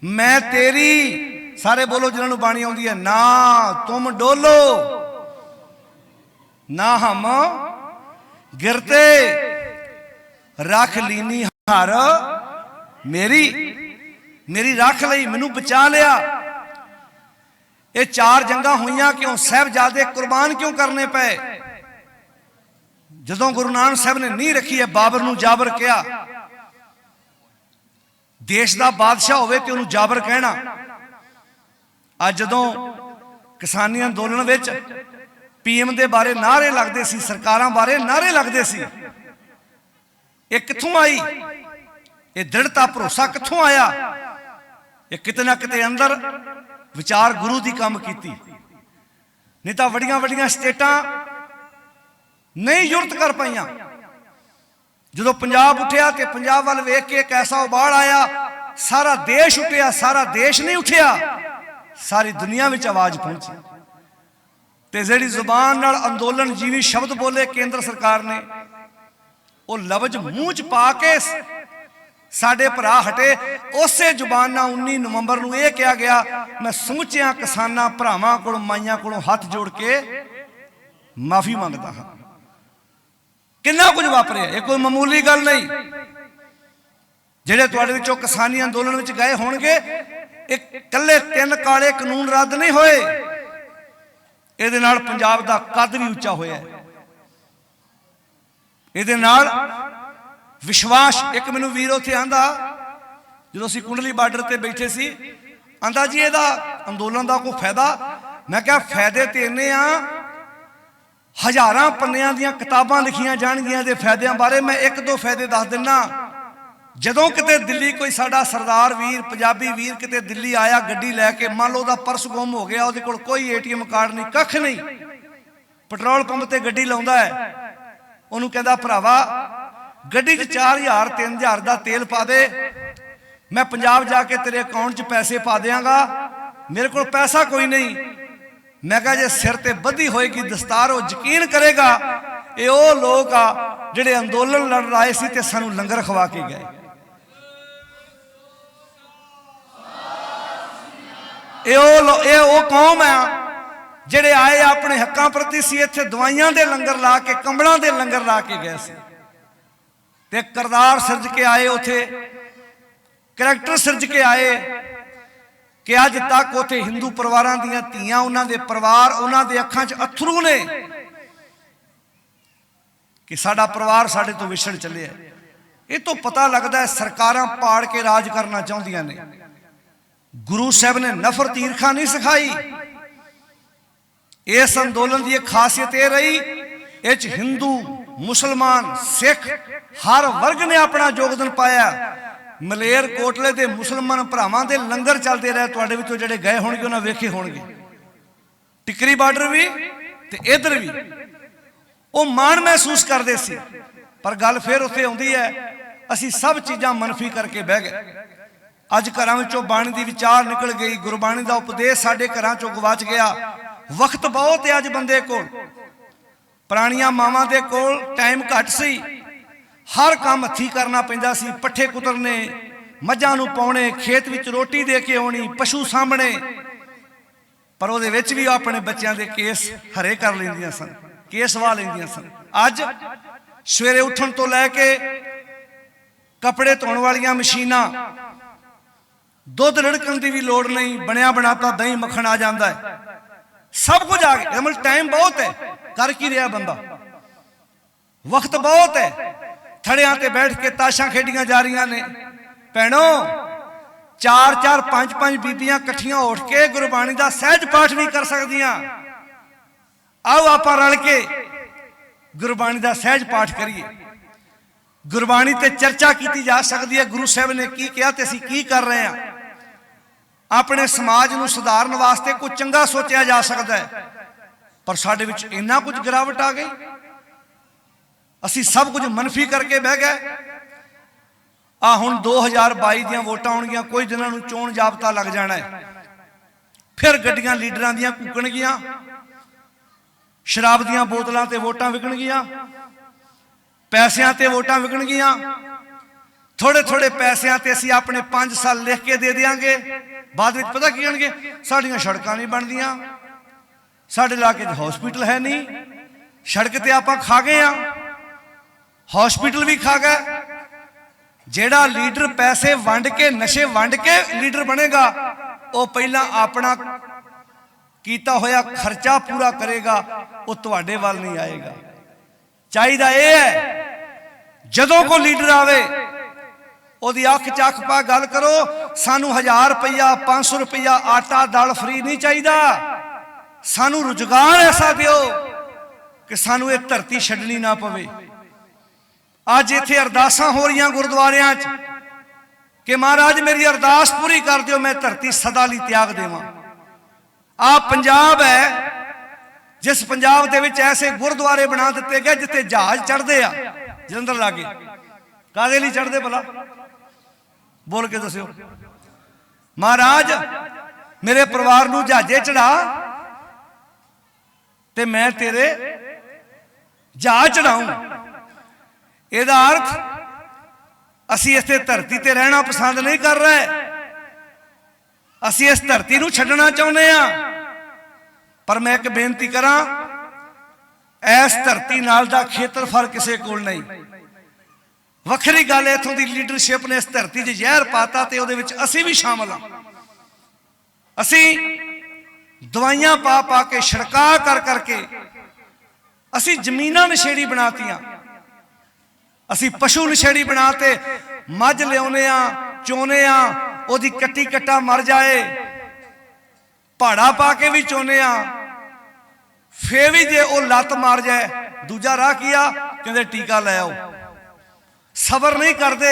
मैं तेरी। सारे बोलो जिन्होंने बाणी आती है, ना तुम डोलो ना हम गिरते, रख लीनी हार मेरी, मेरी रख लई, मैनू बचा लिया। ये 4 जंगा हुई क्यों? साहिबजादे कुर्बान क्यों करने पे? जदों गुरु नानक साहब ने नींह रखी है, बाबर नूं जाबर कहा, देश का बादशाह होवे ते उहनूं जाबर कहना। अज जदों किसानी अंदोलन विच पीएम के बारे नारे लगते सी, सरकारां बारे नारे लगते सी, ये कित्थों आई? ये दृढ़ता भरोसा कित्थों आया? ये किते ना किते अंदर विचार गुरु की काम कीती, नहीं तो वड्डियां वड्डियां स्टेटां नहीं जुरत कर पाईयां। जो पंजाब उठिया तो पंजाब वाल वेख के एक ऐसा उबाड़ आया, सारा देश उठिया। सारा देश नहीं उठिया, सारी दुनिया में आवाज पहुंची। ते जिहड़ी जुबान नाल अंदोलन जीवी शब्द बोले केंद्र सरकार ने, वो लफ्ज मूँह च पा के साडे भरा हटे। उस जुबान नाल 19 नवंबर नूं यह कहा गया, मैं समूचिया किसानां भरावां कोलों माइयां कोलों हाथ जोड़ के माफी मंगदा हां। किन्ना कुछ वापरिया, ये कोई मामूली गल नहीं। जिहड़े तुहाडे विचों किसानी अंदोलन विच गए होणगे, एक कल्ले 3 काले कानून रद्द नहीं होए, इहदे नाल पंजाब दा कद भी उच्चा होया। इहदे नाल विश्वास, एक मैनूं वीर उत्थे आंदा, जदों असीं कुंडली बार्डर ते बैठे सी, आंदा जी इहदा अंदोलन दा कोई फायदा? मैं कहा फायदे ते इन्ने आ, हज़ारां पन्नियां दीयां किताबां लिखियां जाणगियां दे फायदियां बारे। मैं 1-2 फायदे दस दिना। जदों किते दिल्ली कोई साडा सरदार वीर, पंजाबी वीर किते दिल्ली आया गड्डी लैके, मान लो उहदा पर्स गुम हो गया, उहदे कोल कोई ATM कार्ड नहीं, कख नहीं, पेट्रोल पंप ते गड्डी लाउंदा है, उहनूं कहंदा भरावा गड्डी च 4000-3000 का तेल पा दे, मैं पंजाब जाके तेरे अकाउंट च पैसे पा देंगा, मेरे को पैसा कोई नहीं। मैं कहा जे सिर ते बधी होएगी दस्तार, वो यकीन करेगा ये वो लोग आ जिहड़े अंदोलन लड़ आए सी ते सानू लंगर खवा के गए। ये वो कौम है जिहड़े आए अपने हक्कां प्रति सी, इत्थे दवाइयां दे लंगर ला के, कंबलों दे लंगर ला के गए सी, ते करदार सिरज के आए, उथे करैक्टर सिरज के आए कि अज तक उथे हिंदू परिवारां दीयां धीआं, उन्हां दे परिवार, उन्हां दे अखां च अथरू ने कि साडा परिवार साडे तो विछड़ चले। ये तो पता लगता है सरकारां पाड़ के राज करना चाहुंदियां ने। गुरु साहब ने नफरत ईर्खा नहीं सिखाई। इस अंदोलन की खासियत यह रही, इस हिंदू मुसलमान सिख हर वर्ग ने अपना योगदान पाया। मलेर कोटले के मुसलमान भरावां दे लंगर चलते रहे, तुहाडे विचों जिहड़े गए होणगे उन्हां वेखे होणगे। टिकरी बार्डर भी ते इधर भी वो मान महसूस करते सी। पर गल फिर उत्थे आउंदी है, असीं सब चीज़ां मनफी करके बह गए। अज घरां विचों बाणी दी विचार निकल गई, गुरबाणी दा उपदेश साडे घरां चों गवाच गया। वक्त बहुत है अज बंदे कोल, पुरानियां मावां दे कोल टाइम घट सी, हर काम हथी करना पैंदा सी, पट्ठे कुतरने, मझां नूं पाउणे, खेत विच रोटी दे के आउणी, पशु सामणे, पर उहदे विच भी अपने बच्चों के केस हरे कर लैंदियां सन, केस वा लैंदियां सन। अज सवेरे उठण तो लैके कपड़े धोण वालियां मशीनां, दुध रिड़कण की भी लोड़ नहीं, बनिया बनाता दही मक्खन आ जाता है, सब कुछ आ गया। मतलब टाइम बहुत है, कर की रहा बंदा, वक्त बहुत है। थड़ियां ते बैठ के ताशां खेडियां जा रही ने। भैणों 4-4 5-5 बीबियां कट्ठियां उठ के गुरबाणी का सहज पाठ नहीं कर सकदियां। आओ आपां रल के गुरबाणी का सहज पाठ करिए। गुरबाणी ते चर्चा की जा सकती है, गुरु साहब ने की कहा ते असीं की कर रहे हैं। अपने समाज नूं सुधारन वास्ते कुछ चंगा सोचा जा सकता है, पर साडे विच इन्ना कुछ गिरावट आ गई, असीं सब कुछ मनफी करके बह गए। आ हुण 2022 ਦੀਆਂ ਵੋਟਾਂ ਆਉਣਗੀਆਂ, कोई दिनों नूं चोण जाबता लग जाना है, फिर गड्डियां लीडरां दीयां कूकणगीਆਂ, शराब दीयां बोतलां ते वोटां विकणगीਆਂ, पैसिਆਂ ते वोटां विकणगीਆਂ। थोड़े थोड़े पैसिਆਂ ते असीं अपने 5 साल लिख के दे देंगे, बाद में पता की कहणगे साडियां सड़कां नहीं बनदियां, साडे इलाके च हॉस्पिटल है नहीं, सड़क ते आपां खा गए आ, हॉस्पिटल भी खा गए। जेड़ा लीडर पैसे वंड के, नशे वंड के लीडर बनेगा, वो पहला अपना कीता होया खर्चा पूरा करेगा, वो तुहाडे वाल नहीं आएगा। चाहिदा यह है जदों कोई लीडर आवे ओदी अख च अख पा गल करो, सानू 1000 रुपया 500 रुपया आटा दाल फ्री नहीं चाहिदा, सानू रुजगार ऐसा दिओ कि सानू ये धरती छड्डनी ना पवे। अज इत्थे अरदासां हो रही गुरुद्वारियां च कि महाराज मेरी अरदास पूरी कर दिओ, मैं धरती सदा लई त्याग देवां। आ पंजाब है जिस पंजाब दे विच ऐसे गुरुद्वारे बना दिते गए जिथे जहाज चढ़ते आ, जलंधर लागे कादे लई चढ़ते भला, बोल के दस्यो। महाराज मेरे परिवार नूं जहाजे चढ़ा ते मैं तेरे जहाज चढ़ाऊं। इहदा अर्थ असी इस धरती ते रहना पसंद नहीं कर रहे, असी इस धरती नूं छड्डना चाहुंदे आ। पर मैं एक बेनती करा, इस धरती नाल दा खेत्रफल किसी कोल नहीं। वखरी गल इत्थों दी लीडरशिप ने इस धरती 'च जहर पाता ते उहदे विच असी भी शामिल हाँ। असी दवाइयां पा पा के छिड़का कर करके असी जमीनां नशेड़ी बनातियां, असी पशु नशेड़ी बनाते। मझ लियाउने आ चोने आ, ओदी कट्टी कट्टा मर जाए, पहाड़ा पा के भी चोने आ, फिर भी जे वो लत मार जाए दूजा राह किया कहते टीका लै आओ। सबर नहीं करते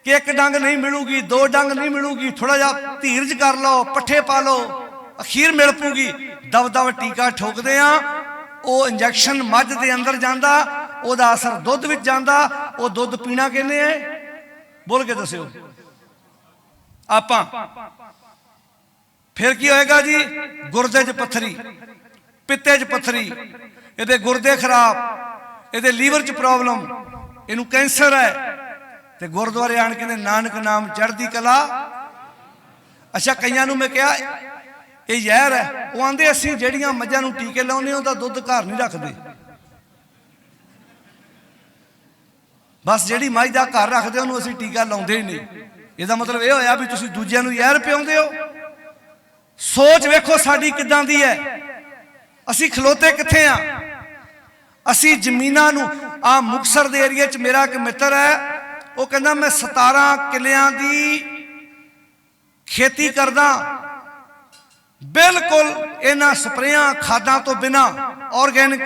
कि एक डंग नहीं मिलूगी, दो डंग नहीं मिलूगी, थोड़ा जा धीरज कर लो, पट्ठे पा लो, अखीर मिल पूगी। दब दब टीका ठोकते हैं, वो इंजैक्शन मझ के अंदर जाता, ओदा असर दुध विच जाता, वो दुध पीना कहने है, बोल के दस्यो। आपां फिर की होएगा जी, गुरदे च पत्थरी, पित्ते च पत्थरी, ये गुरदे खराब, ये लीवर च प्रॉब्लम, इनू कैंसर है, तो गुरुद्वारे आन के नानक नाम चढ़दी कला। अच्छा कईयां नू मैं कहा ये जहर है, वो आंदे असीं जिहड़ियां मझां नू टीके लाउने उहदा दुध घर नहीं रखते, बस जिहड़ी मझ दा घर रखते उहनूं असीं टीका लाउंदे ही नहीं। इहदा मतलब यह होया भी तुसीं दूजिआं नूं जहर पिआउंदे हो। सोच वेखो साडी किदां दी है, असीं खलोते कित्थे आ। असी जमीनां नूं आ मुकतसर दे एरिए च मेरा एक मित्र है, वो कहंदा मैं 17 किलियां दी खेती करदा, बिल्कुल इन्हां स्प्रेयां खादां तो बिना ऑर्गेनिक।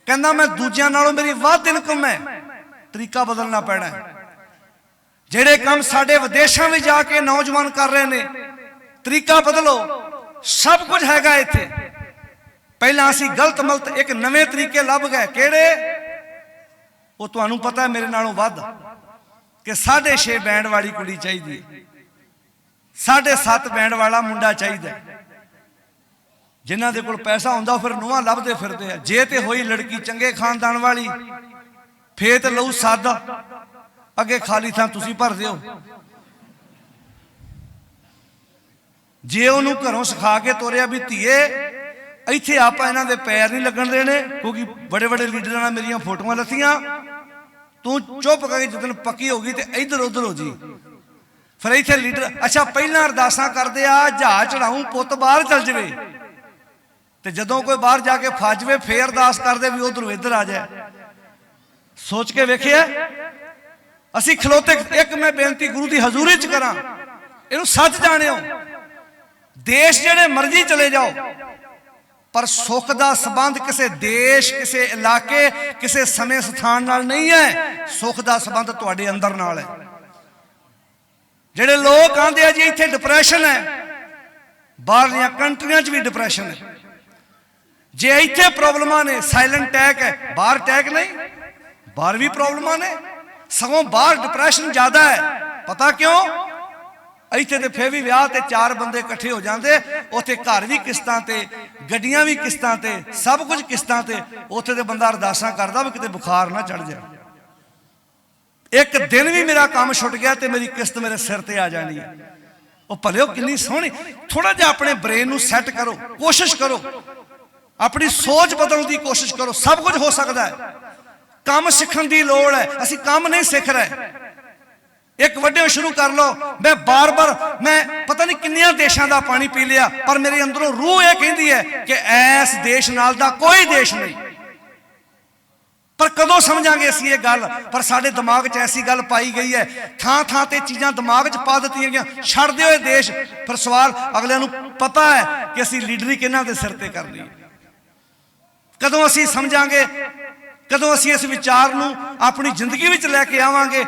कहंदा मैं दूजियां नालों मेरी वध इनकम है, तरीका बदलना पैना है। जिहड़े काम साडे विदेशां में जाके नौजवान कर रहे ने, तरीका बदलो, सब कुछ हैगा इत्थे। पहला असी गलत मलत एक नवे तरीके लभ गए, किहड़े वो तुहानूं पता है मेरे नालों वध कि 6.5 बैंड वाली कुड़ी चाहिए, 7.5 बैंड वाला मुंडा चाहिए। जिन्हां दे कोल पैसा हुंदा फिर नूहां लभदे फिरदे आ। जे ते होई लड़की चंगे खानदान वाली फिर तो लहू सद, अगे खाली थां तुसीं भर दिओ। जे उहनूं घरों सिखा के तोरिया भी धीए इत्थे आपां इन्हां दे पैर नहीं लगन देने, क्योंकि बड़े बड़े लीडरां नाल मेरियां फोटोआं लथियां, तू चुप करके जिदन पक्की होगी तो इधर उधर हो जी। फिर इत्थे लीडर अच्छा पहलां अरदासां करदे आ जहाज चढ़ाऊं पुत बाहर चल जावे, ते जदों कोई बाहर जाके फस जावे फिर अरदास करदे भी उधरों इधर आ जाए। सोच के वेखिए असीं खलोते। एक मैं बेनती गुरु की हजूरी च करां, इहनूं सच जाणिओ, देश जिहड़े मर्जी चले जाओ, पर सुख का संबंध किसी देश, किसी इलाके, किसी समय स्थान नाल नहीं है। सुख का संबंध तुहाडे अंदर नाल है। जिहड़े लोग आंदे आ जी इत्थे डिप्रैशन है, बाहरलियां कंट्रियां च भी डिप्रैशन है। जे इत्थे प्रॉब्लमां ने, साइलेंट अटैक है, बाहर अटैक नहीं, बाहर भी प्रॉब्लमां ने, सगों बाहर डिप्रैशन ज्यादा है। पता क्यों? इत्थे ते फिर भी विआह ते 4 बंदे इकट्ठे हो जाते, उत्थे घर भी किस्तां ते, गड्डियां भी किस्तां ते, सब कुछ किस्तां ते। उत्थे ते बंदा अरदासां करदा भी किते बुखार ना चढ़ जाए। एक दिन भी मेरा काम छुट गया तो मेरी किस्त मेरे सिर ते आ जानी है। वो भले कितनी सोहनी, थोड़ा जिहा अपने ब्रेन नूं सैट करो, कोशिश करो, अपनी सोच बदलने की कोशिश करो, सब कुछ हो सकता है। काम सीखण की लोड़ है, असीं काम नहीं सीख रहे। एक वड्डे शुरू कर लो। मैं बार बार मैं पता नहीं किन्नियां देशों का पानी पी लिया, पर मेरे अंदरों रूह यह कहती है कि ऐस देश नाल दा कोई देश नहीं। पर कदों समझांगे असीं ये गल? पर साडे दिमाग 'च ऐसी गल पाई गई है, थां थां ते चीज़ां दिमाग 'च पा दित्तियां गईयां, छड्ड दिओ देश। फिर सवाल अगलिਆਂ ਨੂੰ पता है कि असीं लीडरी किहਨਾਂ दे सिर ते करनी है। कदों असीं समझांगे, कदों असीं इस विचार नूं अपनी जिंदगी विच लैके आवांगे?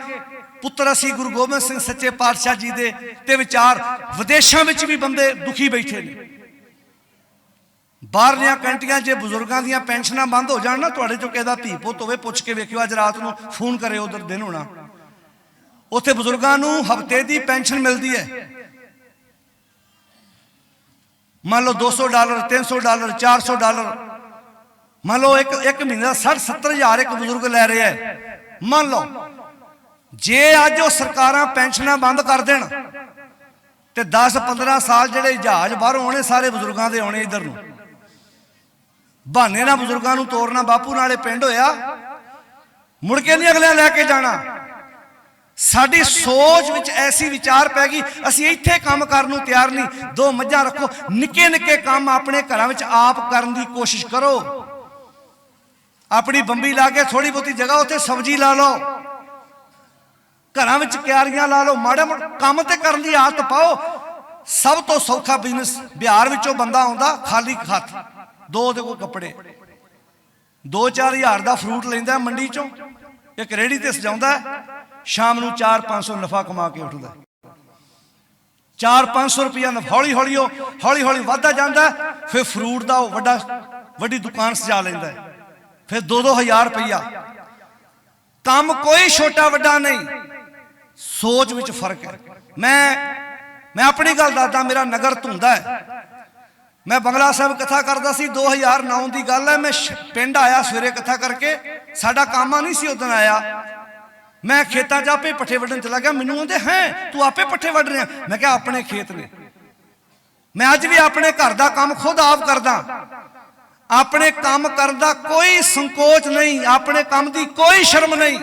पुत्र असीं गुरु गोबिंद सिंह सच्चे पातशाह जी दे ते विचार विदेशां विच भी बंदे दुखी बैठे ने। बाहरलियां कंट्रियां जे बजुर्गों दी पेंशनां बंद हो जाण ना, तुहाडे चों किसी दा धी पुत्त होवे, पुछ के वेखिओ, अज रात नूं फोन करे, उधर दिन होना, उत्थे बजुर्गों नूं हफ्ते दी पेंशन मिलती है। मान लो $200, $300, $400, मान लो एक महीने का 60-70 हज़ार एक बजुर्ग लै रहा है। मान लो जे अज वो सरकारां पेंशनां बंद कर देण ते 10-15 साल जिहड़े जहाज बाहरों आने सारे बजुर्गों के आने इधर नूं, बहाने ना बजुर्गों नूं तोरना। बापू नाले पिंड होया, मुड़ के नहीं अगले लैके जाना। साडी सोच विच ऐसी विचार पै गई, असीं इत्थे काम करन नूं तैयार नहीं। 2 मੱਝਾਂ रखो, निक्के निक्के काम अपने घरां विच आप करन दी कोशिश करो। अपनी बंबी ला के थोड़ी बहुती जगह उत्थे सब्जी ला लो, घरां विच क्यारियां ला लो, माड़े मोटे काम ते करन दी आदत पाओ। सब तो सौखा बिजनेस, बिहार विचों बंदा आउंदा खाली हत्थ, 2 दे कोल कपड़े, 2-4 हज़ार का फ्रूट लैंदा मंडी चों, एक रेहड़ी ते सजाउंदा, शाम नूं 400-500 नफा कमा के उठदा। 400-500 रुपया नफा हौली हौली वधदा जांदा। फिर फ्रूट का वड्डी दुकान सजा लैंदा, फिर 2-2 हज़ार रुपया। काम कोई छोटा वड्डा नहीं, सोच विच फर्क है। मैं अपनी गल दसदा, मेरा नगर धुंदा है। मैं बंगला साहब कथा करदा सी, 2009 की गल है। मैं पिंड आया सवेरे कथा करके, साडा कामा नहीं सी उदन आया। मैं खेतां च आपे पट्ठे वड्ढन चला गया। मैनूं आंदे हैं तू आपे पट्ठे वड्ढ रहा? मैं कहा अपने खेत ने। मैं अज भी अपने घर का काम खुद आप करदा। अपने काम करन दा कोई संकोच नहीं, अपने काम की कोई शर्म नहीं।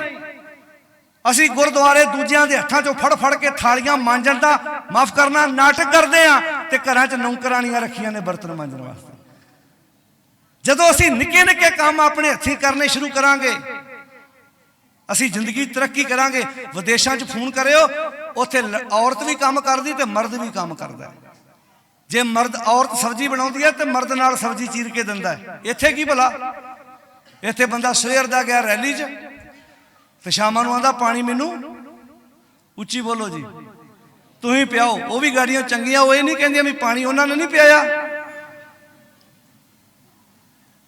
असी गुरुद्वारे दूजियां दे हत्थां चों फड़ फड़ के थालियां मांजण दा, माफ करना, नाटक करते हैं ते घरां च नौकरानियां रखियां ने बर्तन मांजण वास्ते। जदों असी निक्के निक्के काम अपने हत्थीं करने शुरू करांगे, असी जिंदगी तरक्की करांगे। विदेशां च फोन करियो, उत्थे औरत भी काम करदी ते मर्द भी काम करदा है। जे मर्द औरत सब्जी बनाउंदी है तो मर्द नाल सब्जी चीर के दिंदा है। इत्थे की भला? इत्थे बंदा सवेर दा गया रैली च ते शामां नूं आंदा पानी मैनू, उच्ची बोलो जी, तुसीं पियाओ। वो भी गाड़ियां चंगियां, वो ये नहीं कहंदियां भी पानी उन्हां ने नहीं पियाया।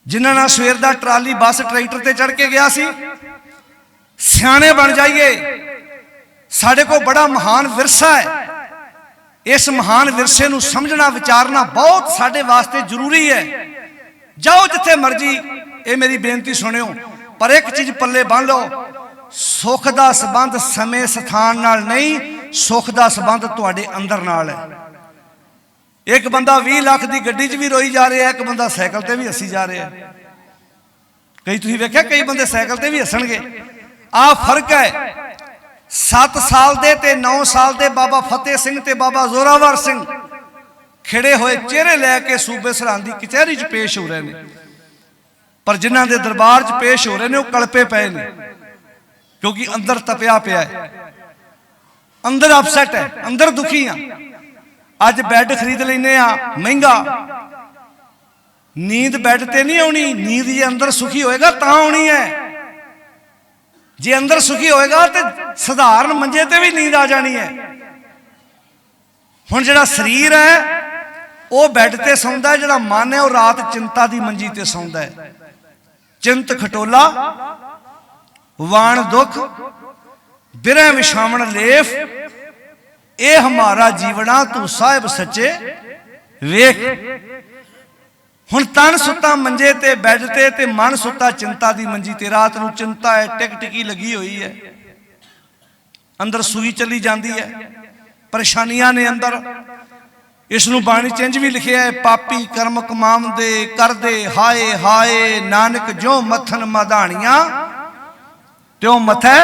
जिन्हां नाल सवेर दा ट्राली बस ट्रैक्टर ते चढ़ के गया सी, सियाणे बन जाइए। साडे को बड़ा महान विरसा है, इस महान विरसे नूं समझना विचारना बहुत साडे वास्ते जरूरी है। जाओ जिथे मर्जी, ये मेरी बेनती सुनियो, पर एक चीज पल्ले बन लो, सुख का संबंध समय स्थान नाल नहीं, सुख का संबंध तुहाडे अंदर नाल है। एक बंदा 20 लाख की गड्डी च भी रोई जा रहा है, एक बंदा साइकिल ते भी हसी जा रहा है। कई तुसीं वेख्या, कई बंदे साइकिल ते भी हसणगे। आ फर्क है। 7 साल दे ते 9 साल दे बाबा फतेह सिंह ते बाबा जोरावर सिंह खिड़े होए चेहरे लैके सूबे सरहद की कचहरी च पेश हो रहे हैं, पर जिन्हां दे दरबार च पेश हो रहे हैं वो कलपे पे ने, क्योंकि अंदर तपिया पिया है, अंदर अपसैट है, अंदर दुखी हाँ। अज बैड खरीद लेने महंगा, नींद बैड ते नहीं आनी। नींद जे अंदर सुखी होएगा तां आनी है। जे अंदर सुखी होएगा तो साधारण मंजे ते भी नींद आ जानी है। हुण जिहड़ा शरीर है वो बैड ते सौंदा है, जिहड़ा मन है वो रात चिंता की मंजी ते सौंदा है। चिंत खटोला वाण दुख बिरह विछावण लेफ, ए हमारा जीवना तू साहिब सच्चे वेख। हुण तन सुता मंजे ते बैड ते मन सुता चिंता की मंजी ते। रात नूं चिंता है, टिक टिकी लगी हुई है, अंदर सूई चली जाती है, परेशानियां ने अंदर। इसनूं बाणी चिंज भी लिखिया है, पापी कर्म कमावंदे करदे हाय हाय, नानक जो मथन मधाणियां त्यों मथै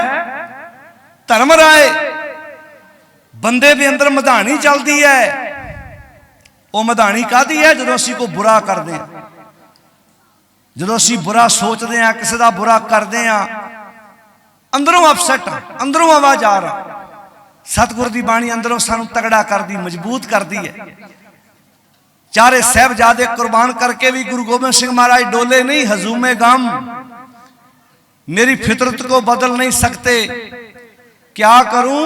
धर्म राय। बंदे दे अंदर मधाणी चलती है। वो मधाणी काहदी है? जो असीं को बुरा करते हैं, ਜਦੋਂ ਅਸੀਂ ਬੁਰਾ ਸੋਚਦੇ ਹਾਂ, ਕਿਸੇ ਦਾ ਬੁਰਾ ਕਰਦੇ ਹਾਂ, ਅੰਦਰੋਂ ਅਪਸੈਟ, ਅੰਦਰੋਂ ਆਵਾਜ਼ ਆ ਰਹਾ। ਸਤਿਗੁਰ ਦੀ ਬਾਣੀ ਅੰਦਰੋਂ ਸਾਨੂੰ ਤਗੜਾ ਕਰਦੀ, ਮਜ਼ਬੂਤ ਕਰਦੀ ਹੈ। ਚਾਰੇ ਸਾਹਿਬਜ਼ਾਦੇ ਕੁਰਬਾਨ करके भी गुरु गोबिंद सिंह महाराज डोले नहीं। हजूमे गम मेरी फितरत को बदल नहीं सकते, क्या करूं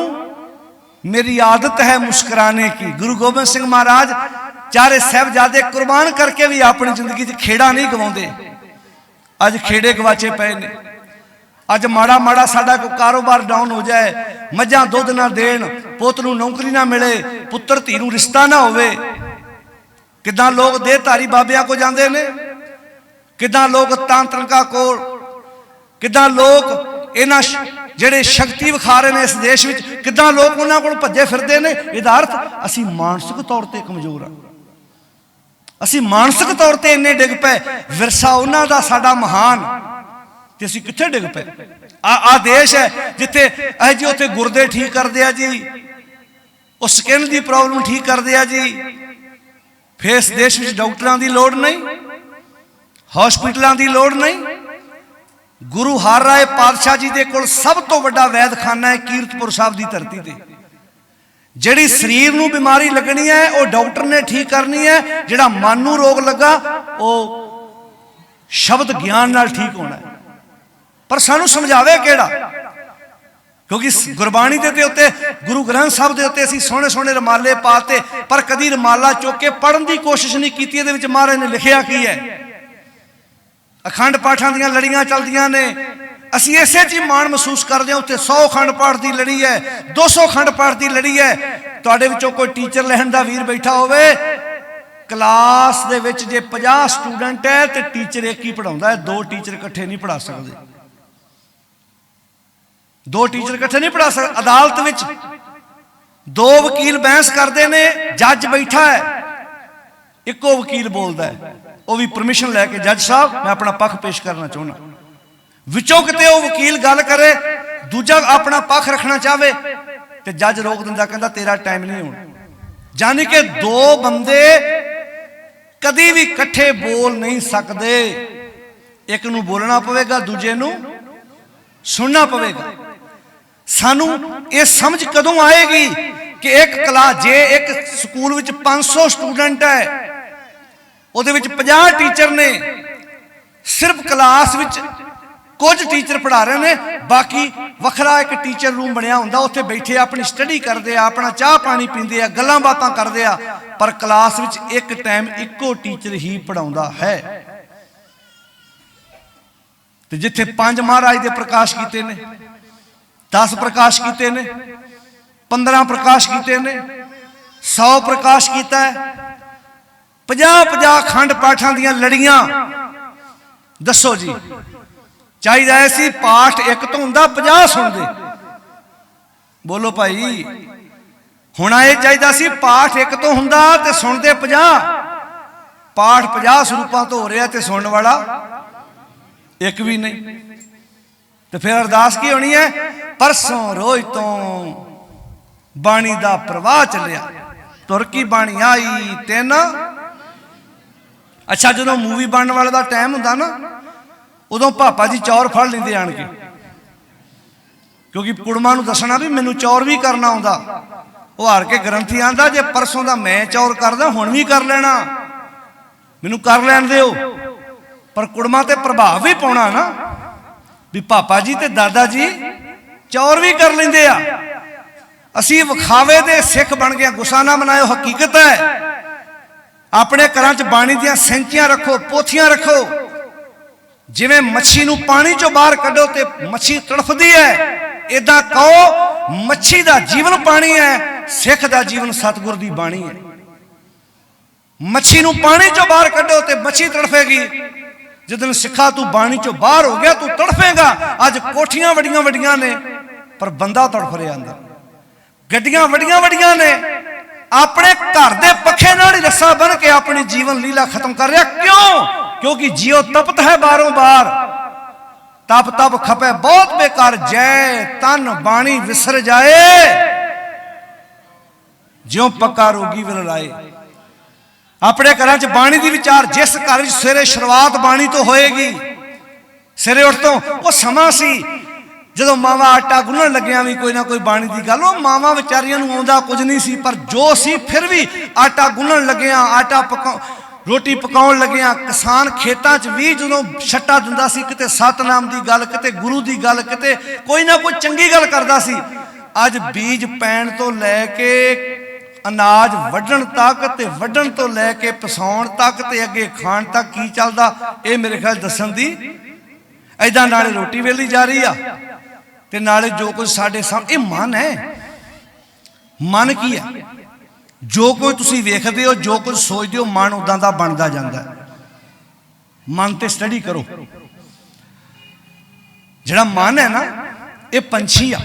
मेरी आदत है मुस्कुराने की। गुरु गोबिंद सिंह महाराज चारे ਸਾਹਿਬਜ਼ਾਦੇ कुर्बान करके भी अपनी जिंदगी च खेड़ा नहीं गवाउंदे। अज खेड़े गवाचे पे ने। अज माड़ा माड़ा साडा कोई कारोबार डाउन हो जाए, मझां दुध ना देण, पुत नूं नौकरी ना मिले, पुत्र धी नूं रिश्ता ना होवे, किदां लोग देहधारी बाबियां को जांदे ने, किदां लोग तांत्रिकां कोल, किदां लोग इन्हां ਜਿਹੜੇ शक्ति विखा रहे हैं इस देश में, किदां लोग उन्हां कोल भज्जे फिरदे ने। इहदा अर्थ असीं मानसिक तौर ते कमजोर हां, असीं मानसिक तौर ते इन्ने डिग पए। विरसा उन्हां दा साडा महान, ते असीं कित्थे डिग पए। आ देश है जिथे अह जी उत्थे गुरदे ठीक करदे आ जी, ਉਹ स्किन की प्रॉब्लम ठीक करदे आ जी। फिर इस देश में डॉक्टरों की लोड़ नहीं, हॉस्पिटलों की लोड़ नहीं। गुरु हर राय पातशाह जी के कोल सब तो वड्डा वैदखाना है कीरतपुर साहब की धरती पर। जिहड़ी शरीर नूं बीमारी लगनी है वो डॉक्टर ने ठीक करनी है, जिहड़ा मन नूं रोग लगा वो शब्द ज्ञान नाल ठीक होना है। पर सानू समझावे किहड़ा, क्योंकि गुरबाणी दे उत्ते गुरु ग्रंथ साहब दे उत्ते असीं सोहणे सोहणे रमाले पाते, पर कदी रमाला चुक के पढ़न की कोशिश नहीं की। इहदे विच महाराज ने लिखिया की है। अखंड पाठां दीयां लड़ियां चलदियां ने, असीं इसे च मान महसूस करदे हां। उत्ते 100 अखंड पाठ की लड़ी है, 200 अखंड पाठ की लड़ी है। तुहाडे विचों कोई टीचर लहण दा वीर बैठा होवे, क्लास दे विच जे 50 स्टूडेंट है ते टीचर एक ही पढ़ाउंदा है, 2 टीचर इकट्ठे नहीं पढ़ा सकदे। 2 टीचर इकट्ठे नहीं पढ़ा सकते। अदालत विच 2 वकील बहस करते ने, जज बैठा है, इको वकील बोलता है, वो भी परमिशन लैके, जज साहब मैं अपना पक्ष पेश करना चाहना। विचों किते वो वकील गल करे, दूजा अपना पक्ष रखना चाहे तो जज रोक दिंदा, कहंदा तेरा टाइम नहीं होना। यानी कि 2 बंदे कदी भी इकट्ठे बोल नहीं सकते। एक नूं बोलना पवेगा, दूजे नूं सुनना पवेगा। सानू ये समझ कदों आएगी कि एक क्लास जे एक स्कूल विच 500 स्टूडेंट है, उहदे विच 50 टीचर ने, सिर्फ क्लास विच कुछ टीचर पढ़ा रहे हैं, बाकी वखरा एक टीचर रूम बनया हुंदा, उत्थे बैठे अपनी स्टडी करते, अपना चाह पानी पींदे, गल्लां बातां करदे, पर क्लास विच एक टाइम इको टीचर ही पढ़ाउंदा है। ते जिथे 5 महाराज दे प्रकाश कीते ने, 10 प्रकाश कीते ने, 15 प्रकाश कीते ने, 100 प्रकाश कीता है, 50-50 खंड पाठां दियां लड़ियां। दसो जी, चाहिदा ऐसी पाठ एक तो हुंदा 50 सुनदे। बोलो भाई, हुण ये चाहिदा सी पाठ एक तो हुंदा ते सुनदे 50। पाठ 50 स्वरूपां तो हो रहा ते सुनने वाला एक भी नहीं। तो फिर अरदास की होनी है, परसों रोज तो बाणी दा प्रवाह चलिया, तुर की बाणी आई तेना। अच्छा, जो मूवी बनने वाले का टाइम हुंदा ना, उदों पापा जी चौर फड़ लेंदे आण के, क्योंकि कुड़मा नूं दसना भी मैनूं चौर भी करना आउंदा। वो हार के ग्रंथी आंदा, जे परसों दा मैं चौर करदा हुण भी कर लेना, मैनूं कर लैण दिओ। पर कुड़मा ते प्रभाव भी पाउणा ना, भी पापा जी ते दादा जी चौर भी कर लेंदे आ। असीं विखावे दे सिख बन गए। गुस्सा ना मनाओ, हकीकत है। अपने घरां च बाणी दियां सैंचियां रखो, पोथियां रखो। जिवें मच्छी नूं पानी चों बाहर कड्डो ते मच्छी तड़फदी है, इदां कहो मच्छी दा जीवन पानी है, सिख दा जीवन सतगुर दी बाणी है। मच्छी नूं पानी चों बाहर कड्डो ते मच्छी तड़फेगी। जिदन सिखा तू बाणी चों बाहर हो गया, तू तड़फेगा। अज कोठियां वड्डियां वड्डियां ने, पर बंदा तड़फ रहा अंदर। गड्डियां वड्डियां वड्डियां ने, अपने घर दे पखे नाल ही रस्सा बन के अपनी जीवन लीला खत्म कर रहा। क्यों? क्योंकि जियो तपत है बारों बार, तप तप खपे बहुत बेकार। जय तन बाणी विसर जाए, ज्यों पक्का रोगी विल लाए। अपने घर च बाणी की विचार, जिस घर सवेरे शुरुआत बाणी तो होएगी, सवेरे उठ तो वो समा सी जो मावा आटा गुनन लग्या भी कोई ना कोई बाणी की गल, वो मावा विचारियां नूं आउंदा कुछ नहीं सी, पर जो सी फिर भी आटा गुनन लग्या, आटा पका रोटी पकाउण लग्या। किसान खेतां च भी जो छट्टा दिंदा सी, किते सतनाम की गल, किते गुरु की गल, किते कोई ना कोई चंगी गल करदा सी। अज बीज पैण तो लैके अनाज वढण तक ते वढण तो लैके पसाउण तक ते अगे खाण तक की चलदा, ये मेरे ख्याल दस्सण दी ऐदां नाले रोटी वेली जा रही आ ते नाले जो कुछ साडे सामने मन है। मन की है? जो कुछ तुसी वेखदे हो, जो कुछ सोचदे हो, मन उदां दा बनदा जांदा है। मन ते स्टडी करो। जिहड़ा मन है ना, ये पंछी आ।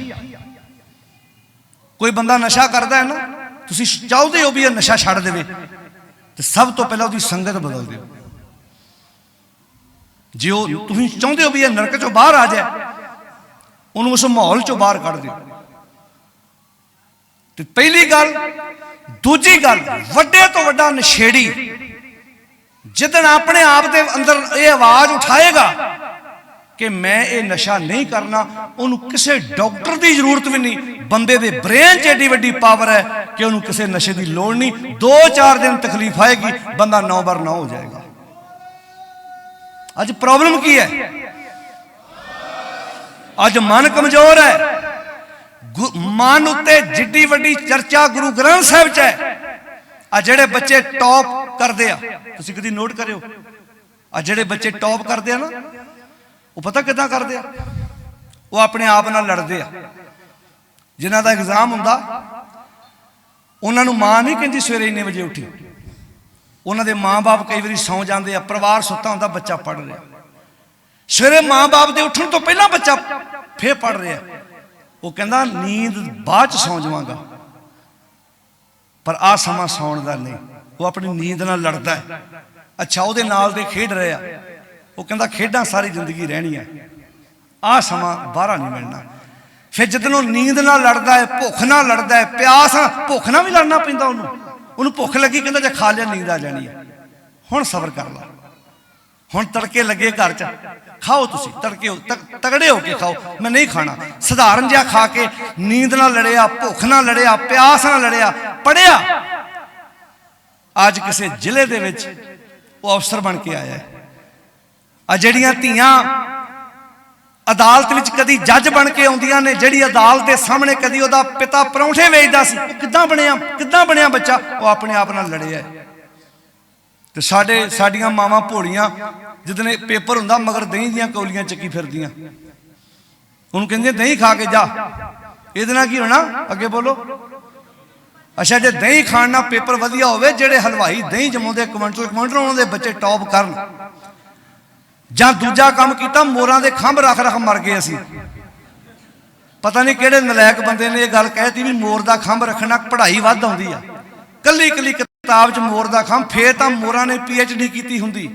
कोई बंदा नशा करदा है ना, तुसी चाहते हो भी ये नशा छड्ड देवे, तो सब तो पहले उसकी संगत बदल दो। जो तुम चाहते हो भी ये नरक चो बाहर आ जाए, उन्होंने उस माहौल चो बाहर कढ़ दो। तो पहली गल। दूजी गल, वड्डे तो वड्डा नशेड़ी जिदन अपने आप के अंदर ये आवाज उठाएगा कि मैं ये नशा नहीं करना, उन्होंने किसी डॉक्टर की जरूरत भी नहीं। बंदे दे ब्रेन च एडी वड्डी पावर है कि उन्होंने किसी नशे की लोड़ नहीं। 2-4 दिन तकलीफ आएगी, बंदा 9 बार 9 हो जाएगा। अज प्रॉब्लम की है? अज मन कमजोर है। मन उत्ते जिड्डी वड्डी चर्चा गुरु ग्रंथ साहिब च है। आ जेड़े बच्चे टॉप करते हैं, तुसीं कदी नोट करियो, आ जेड़े बच्चे टॉप करते हैं ना, वो पता किदां करते हैं? वो अपने आप नाल लड़ते हैं। जिन्हां दा एग्जाम हुंदा, उन्हां नूं मां नहीं कहंदी सवेरे इन्ने बजे उठी। उन्हां दे मां बाप कई बारी सौ जाते हैं, परिवार सुत्ता हुंदा, बच्चा पढ़ रहा। सवेरे मां बाप के उठण तो पहला बच्चा फिर पढ़ रहा। वो कहता नींद बाद च सौ जावांगा, पर आ समा सौण दा नहीं। वो अपनी नींद नाल लड़दा है। अच्छा, वो नाल दे खेड रहे आ, वो कहता खेडां सारी जिंदगी रहनी है, आ समा बाहरा नहीं मिलना। फिर जदों नींद नाल लड़दा है, भुख नाल लड़दा है, प्यास भुख नाल भी लड़ना पैंदा। उन्होंने भुख लगी, कहता जे खा लिया नींद आ जानी है। हुण सबर कर ला, हुण तड़के लगे घर च, खाओ तुसी तड़के तगड़े होके खाओ, मैं नहीं खाना। सधारण जिहा खा के नींद ना लड़िया, भुख ना लड़िया, प्यास ना लड़िया, पढ़िया। अज किसी जिले दे विच वो अफसर बन के आया है। आ जिहड़ियां धीआं अदालत विच कदी जज बन के आउंदियां ने, जिहड़ी अदालत दे सामने कदी ओहदा पिता परौंठे वेचदा सी, किदां बनिया बच्चा, वो अपने आप नाल लड़िया है। तो साडियां मावां भोड़ियां, जिदने पेपर हुंदा मगर दही दियां कौलियां चक्की फिरदियां, उन्होंने कहंदे दही खा के जा, इहदे नाल की होना? अगे बोलो। अच्छा, जे दही खाण नाल पेपर वधिया होवे, जिहड़े हलवाई दही जमाउंदे क्विंटल उन्हां दे बच्चे टॉप करन, जां दूजा काम कीता, मोरां दे खंभ रख रख मर गए असीं। पता नहीं किहड़े नलायक बंदे ने यह गल कहती भी मोर दा खंभ रखना पढ़ाई वध आउंदी आ। कल्ली कल्ली किताब च मोर दा खंभ, फिर तां मोरां ने PhD कीती हुंदी।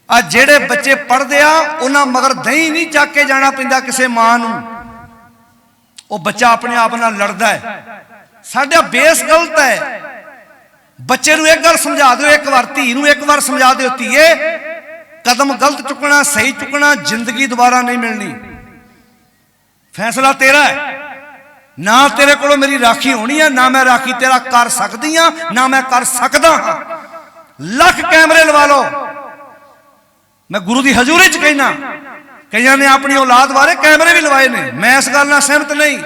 आ जेड़े बच्चे पढ़ते आ, उन्हां मगर दही नहीं चक के जाना पैंदा किसी मां नूं, वो बच्चा अपने आप नाल लड़दा है। साडा बेस गलत है। बच्चे नूं एक गल समझा दो, एक बार धी नूं एक बार समझा दो, धीए कदम गलत चुकना, सही चुकना, जिंदगी दोबारा नहीं मिलनी। फैसला तेरा है। ना तेरे कोलों मेरी राखी होनी है, ना मैं राखी तेरा कर सकती हाँ, ना मैं कर सकदा हाँ। लख कैमरे लवा लो, मैं गुरु की हजूरी च कहना। कईयां ने अपनी औलाद बारे कैमरे भी लवाए ने, मैं इस गल नाल सहमत नहीं।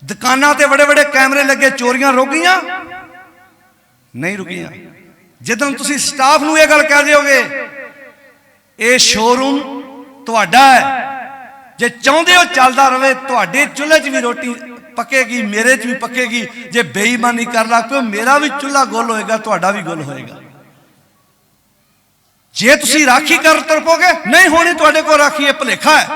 दुकानां ते बड़े बड़े कैमरे लगे, चोरियां रुकियां नहीं रुकियां। जिदन तुसी स्टाफ नूं यह गल कह दोगे, ये शोरूम तुहाडा है, जे चाहते हो चलता रहे, तुहाडे चुल्हे च भी रोटी पकेगी, मेरे च भी पकेगी। जे बेईमानी कर लग पे, मेरा भी चुल्हा गोल होएगा, तुहाडा भी गोल होएगा। जे तुसी राखी कर तरपोगे, नहीं होनी तुहाडे कोल राखी, ये भुलेखा है।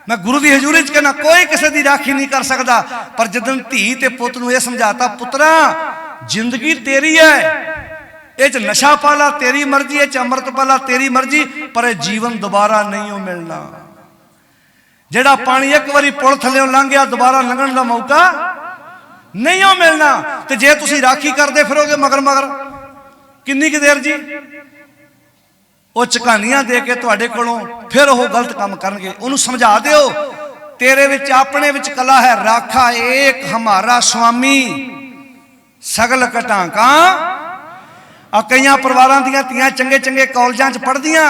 मैं गुरु की हजूरी च कहना, कोई किसी की राखी नहीं कर सकता। पर जदन धी ते पुत नूं यह समझाता, पुत्रा जिंदगी तेरी है, ये च नशा पाला तेरी मर्जी, ये च अमृत पाला तेरी मर्जी, पर यह जीवन दोबारा नहीं हो मिलना। जेड़ा पानी एक बारी पुल थल्ले लंघ गया, दोबारा लंघण का मौका नहीं हो मिलना। तो जे तुसी राखी करते फिरोगे मगर मगर किन्नी क देर जी, वो झकानियां दे के तुहाडे कोलों फिर वो गलत काम करनगे। उन्होंने समझा दिओ तेरे विच अपने विच कला है, राखा एक हमारा स्वामी सगल घटांका। कई परिवारों दियां धीआं चंगे चंगे कॉलेजां च पढ़दियां,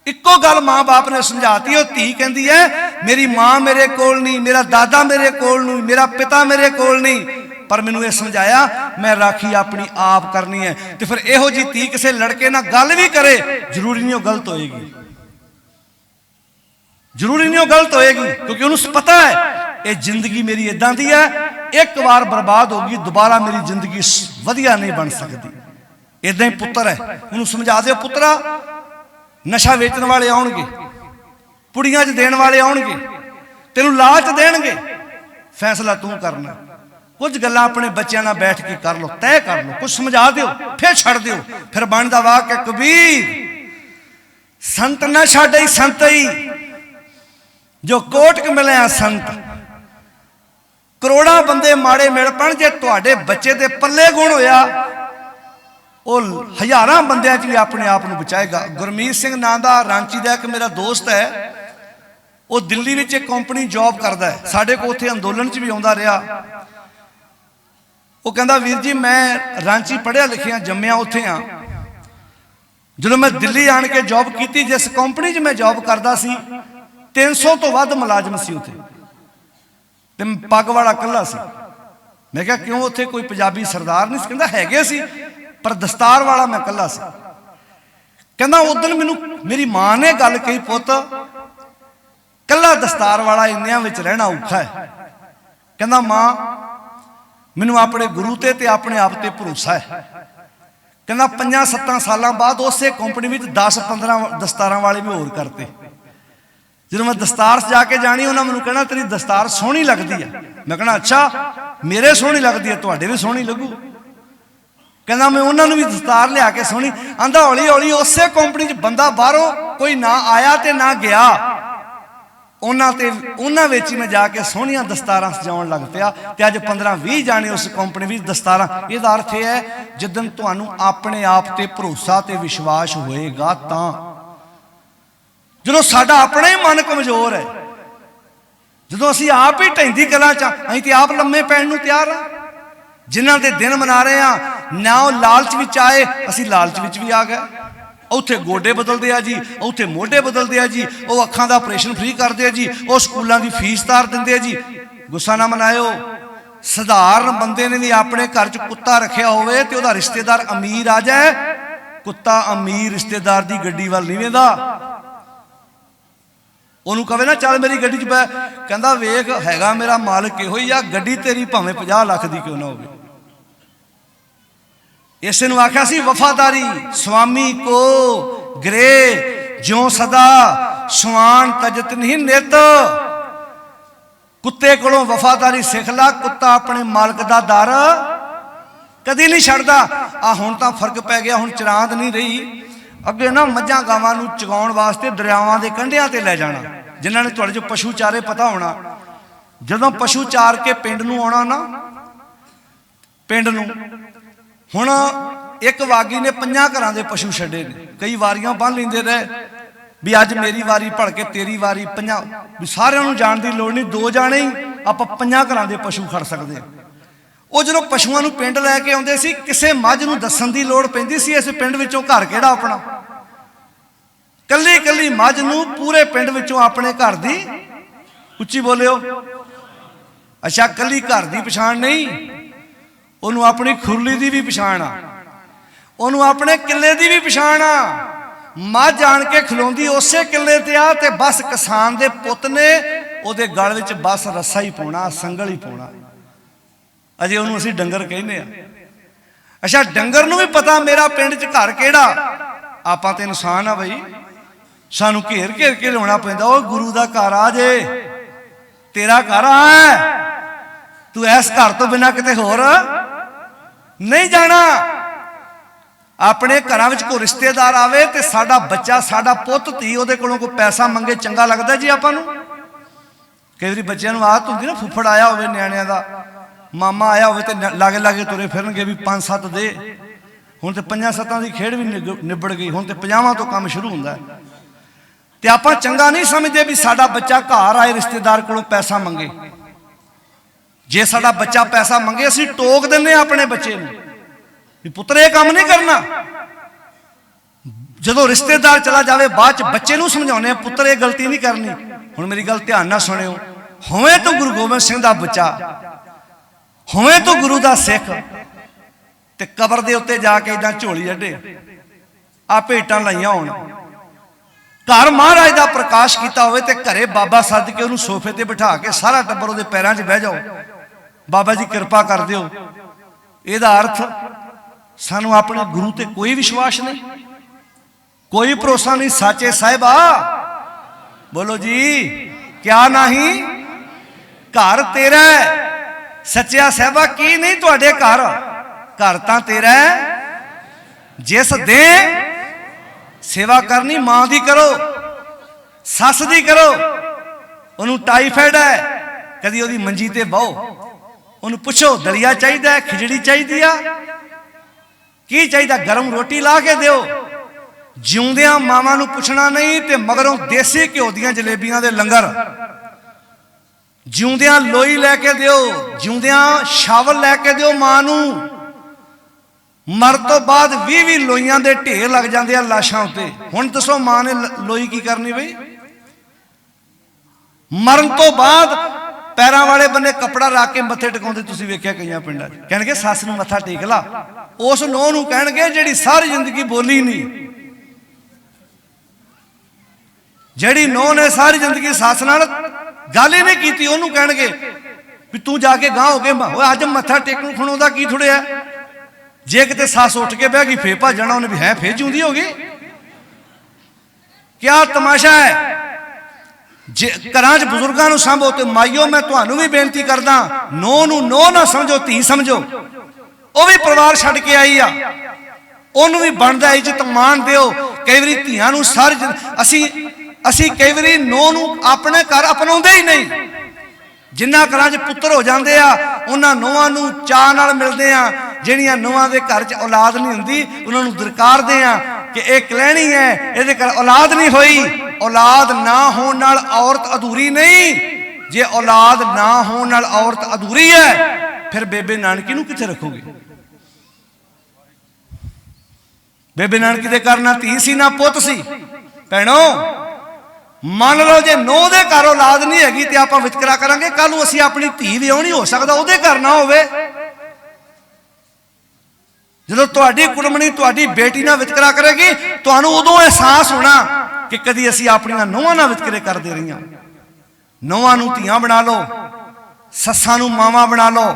इक्को गल माँ बाप ने समझाती, वो धी कहती है मेरी माँ मेरे कोल नहीं, मेरा दादा मेरे कोल नहीं, मेरा पिता मेरे कोल नहीं, पर मैनू ये समझाया मैं राखी अपनी आप करनी है। तो फिर इहो जी धी किसी लड़के नाल गल भी करे जरूरी नहीं वो गलत होएगी, जरूरी नहीं वो गलत होएगी, क्योंकि उन्होंने पता है ये जिंदगी मेरी इदां दी है, एक बार बर्बाद होगी दोबारा मेरी जिंदगी वधिया नहीं बन सकती। इदां ही पुत्र है, उन्होंने समझा दो पुत्रा नशा वेचण वाले आउणगे, पुड़ियां च देण वाले आउणगे, तेनू लालच देणगे, फैसला तू करना। कुछ गल्लां अपने बच्चों नाल बैठ के कर लो, तय कर लो, कुछ समझा दो फिर छड़ दो। फिर बनदा वाक है कबीर संत ना छाड़ई संतई, जो कोटक मिले संत। करोड़ां बंदे माड़े मिल पण, जे तुहाडे बच्चे दे पल्ले गुण होया वो हज़ारां बंदियां च भी अपने आप को बचाएगा। गुरमीत सिंह नाम का रांची का एक मेरा दोस्त है, वो दिल्ली में एक कंपनी जॉब करता है, साढ़े को उत्थे अंदोलन च भी आता रहा। वो कहता वीर जी मैं रांची पढ़िया लिखिया जम्मिया उत्थे हाँ, जो मैं दिल्ली आन के जॉब की, जिस कंपनी च मैं जॉब करता सी 300 तो वध मुलाजम सी उत्थे, ते पग वाला कल्ला सी। मैं क्या क्यों उत्थे कोई पंजाबी सरदार नहीं? कहता हैगे सी पर दस्तार वाला मैं कल्ला सी। कहना उदन मैनू मेरी मां ने गल कही, पुत कल्ला दस्तार वाला इन्नियां विच रहना औखा है। कहना मां मैनू अपने गुरु ते अपने आप ते भरोसा है। कहना 5-7 सालों बाद उस कंपनी में 10-15 दस्तार वाले भी होर करते। जो मैं दस्तार जाके जानी उन्होंने मैनू कहना तेरी दस्तार सोहनी लगती है। मैं कहना अच्छा मेरे सोहनी लगती है, तुहाडे भी सोहनी लगू। कहना मैं उन्होंने भी दस्तार लिया के सोहनी। आंदा हौली हौली उस कंपनी च बंदा बाहरों कोई ना आया तो ना गया, उन्होंने वेची में जाके सोहनिया दस्तार सजाउण लग पिया। तो अज 15-20 जाने उस कंपनी में दस्तार। इसका अर्थ यह है जिदन तुहानू अपने आप ते भरोसा ते विश्वास होएगा, तां जो साडा अपना ही मन कमजोर है, जो असी आप ही ढैंदी गल्लां च असीं ते आप लम्मे पैण नूं तैयार हाँ। जिन्हां दे दिन मना रहे हैं ना वो लालच विच आए, असी लालच विच भी आ गए। उत्थे गोडे बदलते हैं जी, उत्थे मोढे बदलते हैं जी, वो अखां दा ऑपरेशन फ्री करते हैं जी, वो स्कूलों की फीस तार देंगे जी। गुस्सा ना मनायो, सधारण बंदे ने भी अपने घर च कुत्ता रखिया होवे ते उहदा रिश्तेदार अमीर आ जाए, कुत्ता अमीर रिश्तेदार की गड्डी वाल नहीं वेंदा। उन्होंने कहे ना चल मेरी गड्डी च पै, कहता वेख हैगा मेरा मालिक इहो ही आ, गड्डी तेरी भावें 50 लाख की क्यों ना हो। इस नूं आख्या सी वफादारी स्वामी को ग्रे ज्यों सदा स्वान तजत नहीं नित। कुत्ते कोलों वफादारी सिख ला, कुत्ता अपने मालिक दा दर कदी नहीं छड्डदा। आ हुण तां फर्क पै गया, हुण चरांद नहीं रही। अगे ना मझां गावां नूं चगाउण वास्ते दरियावां दे कंढियां ते लै जाना। जिन्हां ने तुहाडे जो पशु चारे पता होना, जदों पशु चार के पिंड नूं आउणा ना, पिंड नूं हुण एक वागी ने 5 घरां दे पशु छड्डे ने। कई वारियां बन लैंदे रहे भी अज मेरी वारी भड़ के तेरी वारी, 5 भी सारिਆਂ ਨੂੰ जाण दी लोड़ नहीं, 2 जाने ही आपां 5 घरां दे पशु खड़ सकदे आ। ਉਹ ਜਦੋਂ ਪਸ਼ੂਆਂ ਨੂੰ ਪਿੰਡ ਲੈ ਕੇ ਆਉਂਦੇ ਸੀ, ਕਿਸੇ ਮੱਝ ਨੂੰ ਦੱਸਣ ਦੀ ਲੋੜ ਪੈਂਦੀ ਸੀ ਇਸ ਪਿੰਡ ਵਿੱਚੋਂ ਘਰ ਕਿਹੜਾ ਆਪਣਾ। ਕੱਲੀ ਕੱਲੀ ਮੱਝ ਨੂੰ ਪੂਰੇ ਪਿੰਡ ਵਿੱਚੋਂ ਆਪਣੇ ਘਰ ਦੀ, ਉੱਚੀ ਬੋਲਿਓ, ਅੱਛਾ ਕੱਲੀ ਘਰ ਦੀ ਪਛਾਣ ਨਹੀਂ, ਉਹਨੂੰ ਆਪਣੀ ਖੁਰਲੀ ਦੀ ਵੀ ਪਛਾਣ ਆ, ਉਹਨੂੰ ਆਪਣੇ ਕਿੱਲੇ ਦੀ ਵੀ ਪਛਾਣ ਆ। ਮੱਝ ਆਣ ਕੇ ਖਲੋਂਦੀ ਉਸੇ ਕਿੱਲੇ ਤੇ ਆ ਤੇ ਬਸ ਕਿਸਾਨ ਦੇ ਪੁੱਤ ਨੇ ਉਹਦੇ ਗਲ ਵਿੱਚ ਬਸ ਰੱਸਾ ਹੀ ਪਾਉਣਾ, ਸੰਗਲ ਹੀ ਪਾਉਣਾ। अजे उन्होंने असीं डंगर कहने आ। अच्छा डंगर नूं भी पता मेरा पिंड च घर केड़ा। आपां ते इंसान आ बई, सानू घेर घेर के लियाउणा पैंदा। ओ गुरु दा घर आ जे, तेरा घर है, तू इस घर तो बिना किते होर नहीं जाना। अपने घर विच कोई रिश्तेदार आवे ते साडा बच्चा, साडा पुੱਤ धी ਉਹਦੇ ਕੋਲੋਂ कोई पैसा मंगे चंगा लगदा जी आपां नूं। कई वारी बच्चों नूं आदत हुंदी ना, फुੱफड़ आया होवे न्याणिਆਂ दा, मामा आया होवे ते लागे लागे तुरे फिरनगे भी 5-7 दे। हुण ते 5-7 की खेड़ भी निबड़ गई, हुण ते 50 तो काम शुरू हुंदा है। ते आपां चंगा नहीं समझदे भी साडा बच्चा घर आए रिश्तेदार कोलों पैसा मंगे। जे साडा बच्चा पैसा मंगे असीं टोक दिंदे अपने बच्चे नूं भी पुत्तर ये काम नहीं करना। जदों रिश्तेदार चला जावे बाद च बच्चे नूं समझाउने पुत्तर ये गलती नहीं करनी। हुण मेरी गल ध्यान नाल सुणिओ, होवे तो गुरु गोबिंद सिंह दा बच्चा, होवे तो गुरु दा सिख, ते कबर दे उत्ते जाके इदां झोली अड्डे आ भेटां लाइयां होण, घर महाराज दा प्रकाश किया होवे ते घरे बाबा सद के उन्होंने सोफे ते बिठा के सारा टब्बर उहदे पैरां 'च बह जाओ, बाबा जी कृपा कर दिओ। इहदा अर्थ सानू अपने गुरु ते कोई विश्वास नहीं, कोई भरोसा नहीं। साचे साहिबा बोलो जी, क्या नहीं घर तेरा है। सच्चा साहिबा की नहीं तुहाडे घर, घर तां तेरा है। जिस दे सेवा करनी मां दी करो, सस दी करो। उन्होंने टाइफाइड है, कदी ओदी मंजी ते बहो, उन्होंने पुछो दलिया चाहिए, खिचड़ी चाहिए, की चाहिए, गर्म रोटी ला के दिओ। जिउंदियां मावां नूं पुछना नहीं ते मगरों देसी घ्यो दियां जलेबियां दे लंगर, जिउंदियां लोई लैके दिओ, जिउंदियां शावल लैके दिओ मां नूं। मर तो बाद 20 लोइयां दे ढेर लग जाते हैं लाशां उत्ते। हुण दसो मां ने लोई की करनी बई? मरन तो बाद पैरां वाले बन्ने कपड़ा रख के मत्थे टिकाउंदे तुसीं वेखिआ कई पिंडां 'च। कहणगे सस नूं मत्था टेक ला, उस नूंह नूं कहणगे जिहड़ी सारी जिंदगी बोली नहीं, जिहड़ी नूंह ने सारी जिंदगी सस नाल गल ही नहीं कीती, उहनूं कहणगे भी तूं जाके गांह हो के अज मत्था टेकण खड़ोदा की थुड़िआ। जे किते सस उठ के बह गई फिर भजना, उन्हें भी है फिर जिउंदी होगी। क्या तमाशा है। जे घरां च बुजुर्गां नूं सांभो ते माईओ मैं तुहानूं भी बेनती करदा, नूंह नूं नूंह ना समझो, धी समझो। वो भी परिवार छड्ड के आई आ, उहनूं भी बनदा इज्जत मान दिओ। कई वारी धीआं नूं सारी असीं कई वारी नूंह नूं अपने घर अपनाउंदे ही नहीं। जिन्ना घरां च पुत्तर हो जाते आ, उन्हां नूंहां नूं चाअ नाल मिलदे आ। ਜਿਹੜੀਆਂ ਨੂੰਹਾਂ ਦੇ ਘਰ 'ਚ औलाद नहीं ਹੁੰਦੀ, ਉਹਨਾਂ ਨੂੰ ਦਰਕਾਰਦੇ ਆ कि ਇਹ ਕਲੈਣੀ है, ਇਹਦੇ ਘਰ औलाद नहीं ਹੋਈ। औलाद ना होने नाल औरत अधूरी नहीं। जे औलाद ना होने नाल औरत अधूरी है, फिर बेबे नानकी नूं कित्थे रखोगे? बेबे नानकी दे घर ना धी सी ना पुੱਤ सी। भैणो मान लो जे नूंह दे घर औलाद नहीं हैगी ते आपां वितकरा करांगे, कल नूं असीं अपनी धी विआहणी हो सकदा ਉਹਦੇ घर ना होवे। जो तुहाडी कुड़मणी तुहाडी बेटी नाल वितकरा करेगी, तुहानूं उदों एहसास होना कि कदी असीं अपणियां नूंहां नाल वितकरे करदे रहियां। नूंहां नूं धीआं बना लो, सस्सां नूं मावां बना लो,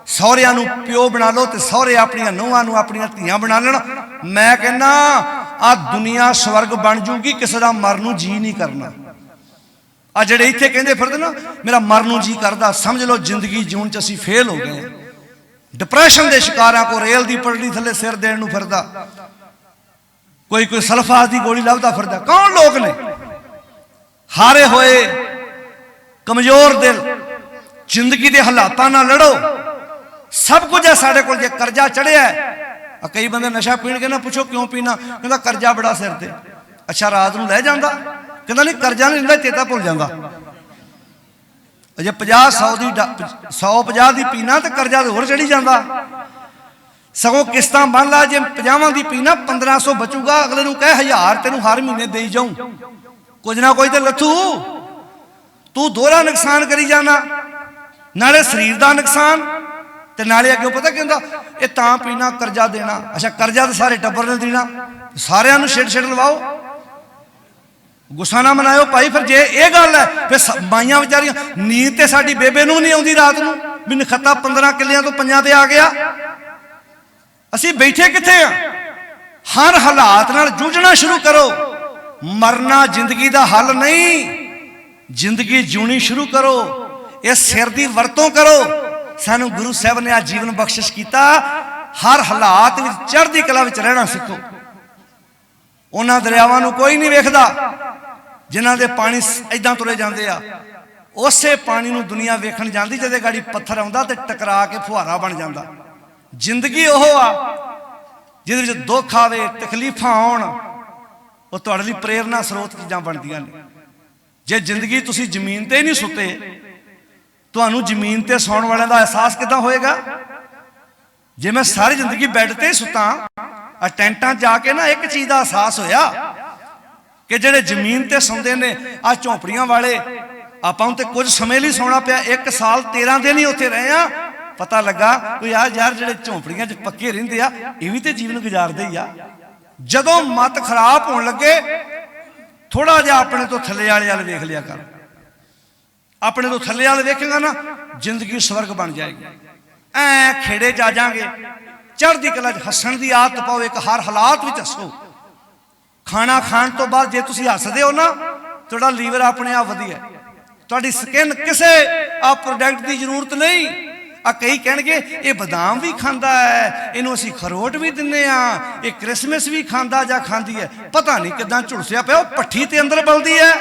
सहुरिਆਂ नूं प्यो बना लो, ते सहुरे अपणियां नूंहां नूं अपणियां धीआं बना लेण। मैं कहना आ दुनिया स्वर्ग बन जूगी, किसी दा मरन नूं जी नहीं करना। आ जिहड़े इत्थे कहंदे फिरदे ना मेरा मरन नूं जी करदा, समझ लो जिंदगी जीउण च असीं फेल हो गए। डिप्रैशन के शिकारां को रेल की पटड़ी थले सिर देण नूं फिरदा, कोई सल्फास की गोली लभदा फिरदा। कौन लोग ने? हारे होए कमजोर दिल, जिंदगी के हालातां नाल लड़ो। सब कुछ है साडे कोल, जे करजा चढ़िया। कई बंदे नशा पीणगे ना, पुछो क्यों पीना, कहंदा करजा बड़ा सिर ते। अच्छा रात नूं लै जांदा, कहंदा नहीं करजा नहीं लैंदा, चेता भुल जांदा। जे 100-50 की पीना तो करजा तो होर चढ़ी जाता। सगों किस्तां बन ला, जे 50 की पीना 1500 बचूगा, अगले नूं कह 1000 तेनू हर महीने दे जाऊं, कुछ ना कुछ तो लथू। तू दोहरा नुकसान करी जाना, नाले शरीर का नुकसान ते नाले अगे पता कहंदा ये तां पीना करजा देना। अच्छा करजा तो सारे टब्बर ने देना, सारिਆਂ ਨੂੰ ਛਿੜ लवाओ, गुस्सा ना मनाओ भाई। फिर जे ये गल है, फिर माइयां बेचारियां नींद ते साडी बेबे नूं नहीं आउंदी रात नूं भी नखत्ता 15 किलियां तो 5 ते आ गया। असीं बैठे कित्थे आ? हर हालात नाल जूझना शुरू करो। मरना जिंदगी दा हल नहीं, जिंदगी जीनी शुरू करो। इस सिर दी वरतों करो। सानू गुरु साहब ने आ जीवन बख्शिश किया, हर हालात विच चढ़दी कला विच रहना सीखो। उन्हां दरियावां नूं कोई नहीं वेखदा जिन्हां दे पानी इदां तुरे जांदे आ। ਉਸੇ ਪਾਣੀ ਨੂੰ ਦੁਨੀਆ ਵੇਖਣ ਜਾਂਦੀ ਜਿਹਦੇ ਗਾੜੀ ਪੱਥਰ ਆਉਂਦਾ ਤੇ ਟਕਰਾ ਕੇ ਫੁਹਾਰਾ ਬਣ ਜਾਂਦਾ। ਜ਼ਿੰਦਗੀ ਉਹ ਆ ਜਿਹਦੇ ਵਿੱਚ ਦੁੱਖ ਆਵੇ, ਤਕਲੀਫਾਂ ਆਉਣ, ਉਹ ਤੁਹਾਡੇ ਲਈ ਪ੍ਰੇਰਨਾ ਸਰੋਤ ਚੀਜ਼ਾਂ ਬਣਦੀਆਂ ਨੇ। ਜੇ ਜ਼ਿੰਦਗੀ ਤੁਸੀਂ ਜ਼ਮੀਨ ਤੇ ਨਹੀਂ ਸੁੱਤੇ, ਤੁਹਾਨੂੰ ਜ਼ਮੀਨ ਤੇ ਸੌਣ ਵਾਲਿਆਂ ਦਾ ਅਹਿਸਾਸ ਕਿੱਦਾਂ ਹੋਏਗਾ? ਜੇ ਮੈਂ ਸਾਰੀ ਜ਼ਿੰਦਗੀ ਬੈੱਡ ਤੇ ਹੀ ਸੁੱਤਾ, ਆ ਟੈਂਟਾਂ 'ਚ ਜਾ ਕੇ ਨਾ ਇੱਕ ਚੀਜ਼ ਦਾ ਅਹਿਸਾਸ ਹੋਇਆ ਕਿ ਜਿਹੜੇ ਜ਼ਮੀਨ ਤੇ ਸੌਂਦੇ ਨੇ, ਆ ਝੌਂਪੜੀਆਂ ਵਾਲੇ, ਆਪਾਂ ਨੂੰ ਤੇ ਕੁਝ ਸਮੇਂ ਲਈ ਸੌਣਾ ਪਿਆ। 1 ਸਾਲ 13 ਦਿਨ ਹੀ ਉੱਥੇ ਰਹੇ ਆ। ਪਤਾ ਲੱਗਾ ਕੋਈ ਯਾਰ ਜਿਹੜੇ ਝੌਂਪੜੀਆਂ 'ਚ ਪੱਕੇ ਰਹਿੰਦੇ ਆ, ਇਹ ਵੀ ਤੇ ਜੀਵਨ ਗੁਜ਼ਾਰਦੇ ਹੀ ਆ। ਜਦੋਂ ਮਤ ਖਰਾਬ ਹੋਣ ਲੱਗੇ, ਥੋੜਾ ਜਿਹਾ ਆਪਣੇ ਤੋਂ ਥੱਲੇ ਵਾਲੇ ਵੱਲ ਵੇਖ ਲਿਆ ਕਰ। ਆਪਣੇ ਤੋਂ ਥੱਲੇ ਵਾਲੇ ਵੇਖੇਗਾ ਨਾ, ਜ਼ਿੰਦਗੀ ਸਵਰਗ ਬਣ ਜਾਏਗੀ। ਐ ਖੇੜੇ 'ਚ ਆ ਜਾਾਂਗੇ, ਚੜ੍ਹਦੀ ਕਲਾ 'ਚ ਹੱਸਣ ਦੀ ਆਦਤ ਪਾਓ। ਇੱਕ ਹਰ ਹਾਲਾਤ ਵਿੱਚ ਹੱਸੋ। ਖਾਣਾ ਖਾਣ ਤੋਂ ਬਾਅਦ ਜੇ ਤੁਸੀਂ ਹੱਸਦੇ ਹੋ ਨਾ, ਤੁਹਾਡਾ ਲੀਵਰ ਆਪਣੇ ਆਪ ਵਧੀਆ। ਤੁਹਾਡੀ ਸਕਿਨ ਕਿਸੇ ਆ ਪ੍ਰੋਡਕਟ ਦੀ ਜ਼ਰੂਰਤ ਨਹੀਂ। ਆ ਕਈ ਕਹਿਣਗੇ ਇਹ ਬਦਾਮ ਵੀ ਖਾਂਦਾ ਹੈ, ਇਹਨੂੰ ਅਸੀਂ ਖਰੋਟ ਵੀ ਦਿੰਦੇ ਆ, ਇਹ ਕ੍ਰਿਸਮਸ ਵੀ ਖਾਂਦਾ ਜਾਂ ਖਾਂਦੀ ਹੈ। ਪਤਾ ਨਹੀਂ ਕਿੱਦਾਂ ਝੁਲਸਿਆ ਪਿਆ। ਉਹ ਭੱਠੀ ਤੇ ਅੰਦਰ ਬਲਦੀ ਹੈ,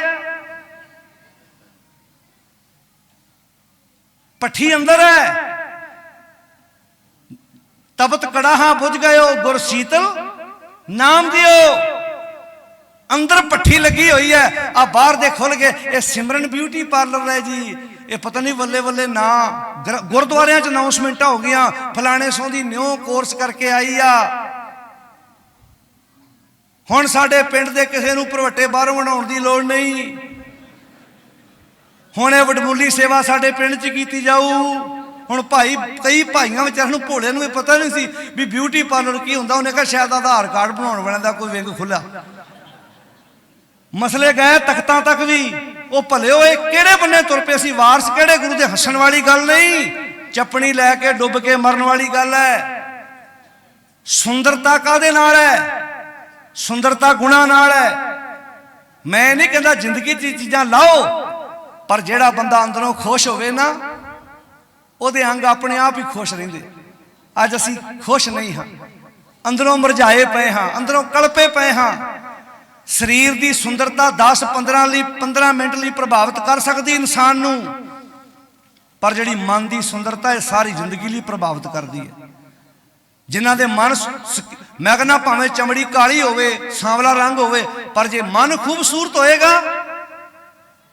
ਭੱਠੀ ਅੰਦਰ ਹੈ। ਤਪਤ ਕੜਾਹਾਂ ਬੁਝ ਗਇਓ, ਗੁਰ ਸੀਤਲ ਨਾਮ ਦਿਓ। ਅੰਦਰ ਭੱਠੀ ਲੱਗੀ ਹੋਈ ਹੈ। ਆ ਬਾਹਰ ਦੇ ਖੁੱਲ ਗਏ, ਇਹ ਸਿਮਰਨ ਬਿਊਟੀ ਪਾਰਲਰ ਹੈ ਜੀ, ਇਹ ਪਤਾ ਨਹੀਂ ਵੱਲੇ ਵੱਲੇ ਨਾ ਗੁਰਦੁਆਰਿਆਂ 'ਚ ਅਨਾਉਂਸਮੈਂਟਾਂ ਹੋ ਗਈਆਂ, ਫਲਾਣੇ ਸੌ ਦੀ ਨਿਊ ਕੋਰਸ ਕਰਕੇ ਆਈ ਆ। ਹੁਣ ਸਾਡੇ ਪਿੰਡ ਦੇ ਕਿਸੇ ਨੂੰ ਭਰਵੱਟੇ ਬਾਹਰੋਂ ਬਣਾਉਣ ਦੀ ਲੋੜ ਨਹੀਂ। ਹੁਣ ਇਹ ਵਡਮੁੱਲੀ ਸੇਵਾ ਸਾਡੇ ਪਿੰਡ 'ਚ ਕੀਤੀ ਜਾਊ। ਹੁਣ ਭਾਈ, ਕਈ ਭਾਈਆਂ ਵਿਚਾਰਿਆਂ ਨੂੰ ਭੋਲਿਆਂ ਨੂੰ ਇਹ ਪਤਾ ਨਹੀਂ ਸੀ ਵੀ ਬਿਊਟੀ ਪਾਰਲਰ ਕੀ ਹੁੰਦਾ। ਉਹਨੇ ਕਿਹਾ ਸ਼ਾਇਦ ਆਧਾਰ ਕਾਰਡ ਬਣਾਉਣ ਵਾਲਿਆਂ ਦਾ ਕੋਈ ਵਿੰਗ ਖੁੱਲਿਆ। ਮਸਲੇ ਗਏ ਤਖਤਾਂ ਤੱਕ ਵੀ। ਉਹ ਭਲੇ ਹੋਏ ਕਿਹੜੇ ਬੰਨੇ ਤੁਰ ਪਏ ਸੀ, ਵਾਰਸ ਕਿਹੜੇ ਗੁਰੂ ਦੇ? ਹੱਸਣ ਵਾਲੀ ਗੱਲ ਨਹੀਂ, ਚੱਪਣੀ ਲੈ ਕੇ ਡੁੱਬ ਕੇ ਮਰਨ ਵਾਲੀ ਗੱਲ ਹੈ। ਸੁੰਦਰਤਾ ਕਾਹਦੇ ਨਾਲ ਹੈ? ਸੁੰਦਰਤਾ ਗੁਣਾ ਨਾਲ ਹੈ। ਮੈਂ ਨਹੀਂ ਕਹਿੰਦਾ ਜ਼ਿੰਦਗੀ 'ਚ ਚੀਜ਼ਾਂ ਲਾਓ, ਪਰ ਜਿਹੜਾ ਬੰਦਾ ਅੰਦਰੋਂ ਖੁਸ਼ ਹੋਵੇ ਨਾ, ਉਹਦੇ ਅੰਗ ਆਪਣੇ ਆਪ ਹੀ ਖੁਸ਼ ਰਹਿੰਦੇ। ਅੱਜ ਅਸੀਂ ਖੁਸ਼ ਨਹੀਂ ਹਾਂ, ਅੰਦਰੋਂ ਮੁਰਝਾਏ ਪਏ ਹਾਂ, ਅੰਦਰੋਂ ਕਲਪੇ ਪਏ ਹਾਂ। ਸਰੀਰ ਦੀ ਸੁੰਦਰਤਾ 10-15 ਮਿੰਟ ਲਈ ਪ੍ਰਭਾਵਿਤ ਕਰ ਸਕਦੀ ਇਨਸਾਨ ਨੂੰ, ਪਰ ਜਿਹੜੀ ਮਨ ਦੀ ਸੁੰਦਰਤਾ ਇਹ ਸਾਰੀ ਜ਼ਿੰਦਗੀ ਲਈ ਪ੍ਰਭਾਵਿਤ ਕਰਦੀ ਹੈ। ਜਿਨ੍ਹਾਂ ਦੇ ਮਨ, ਮੈਂ ਕਹਿੰਦਾ ਭਾਵੇਂ ਚਮੜੀ ਕਾਲੀ ਹੋਵੇ, ਸਾਂਵਲਾ ਰੰਗ ਹੋਵੇ, ਪਰ ਜੇ ਮਨ ਖੂਬਸੂਰਤ ਹੋਏਗਾ,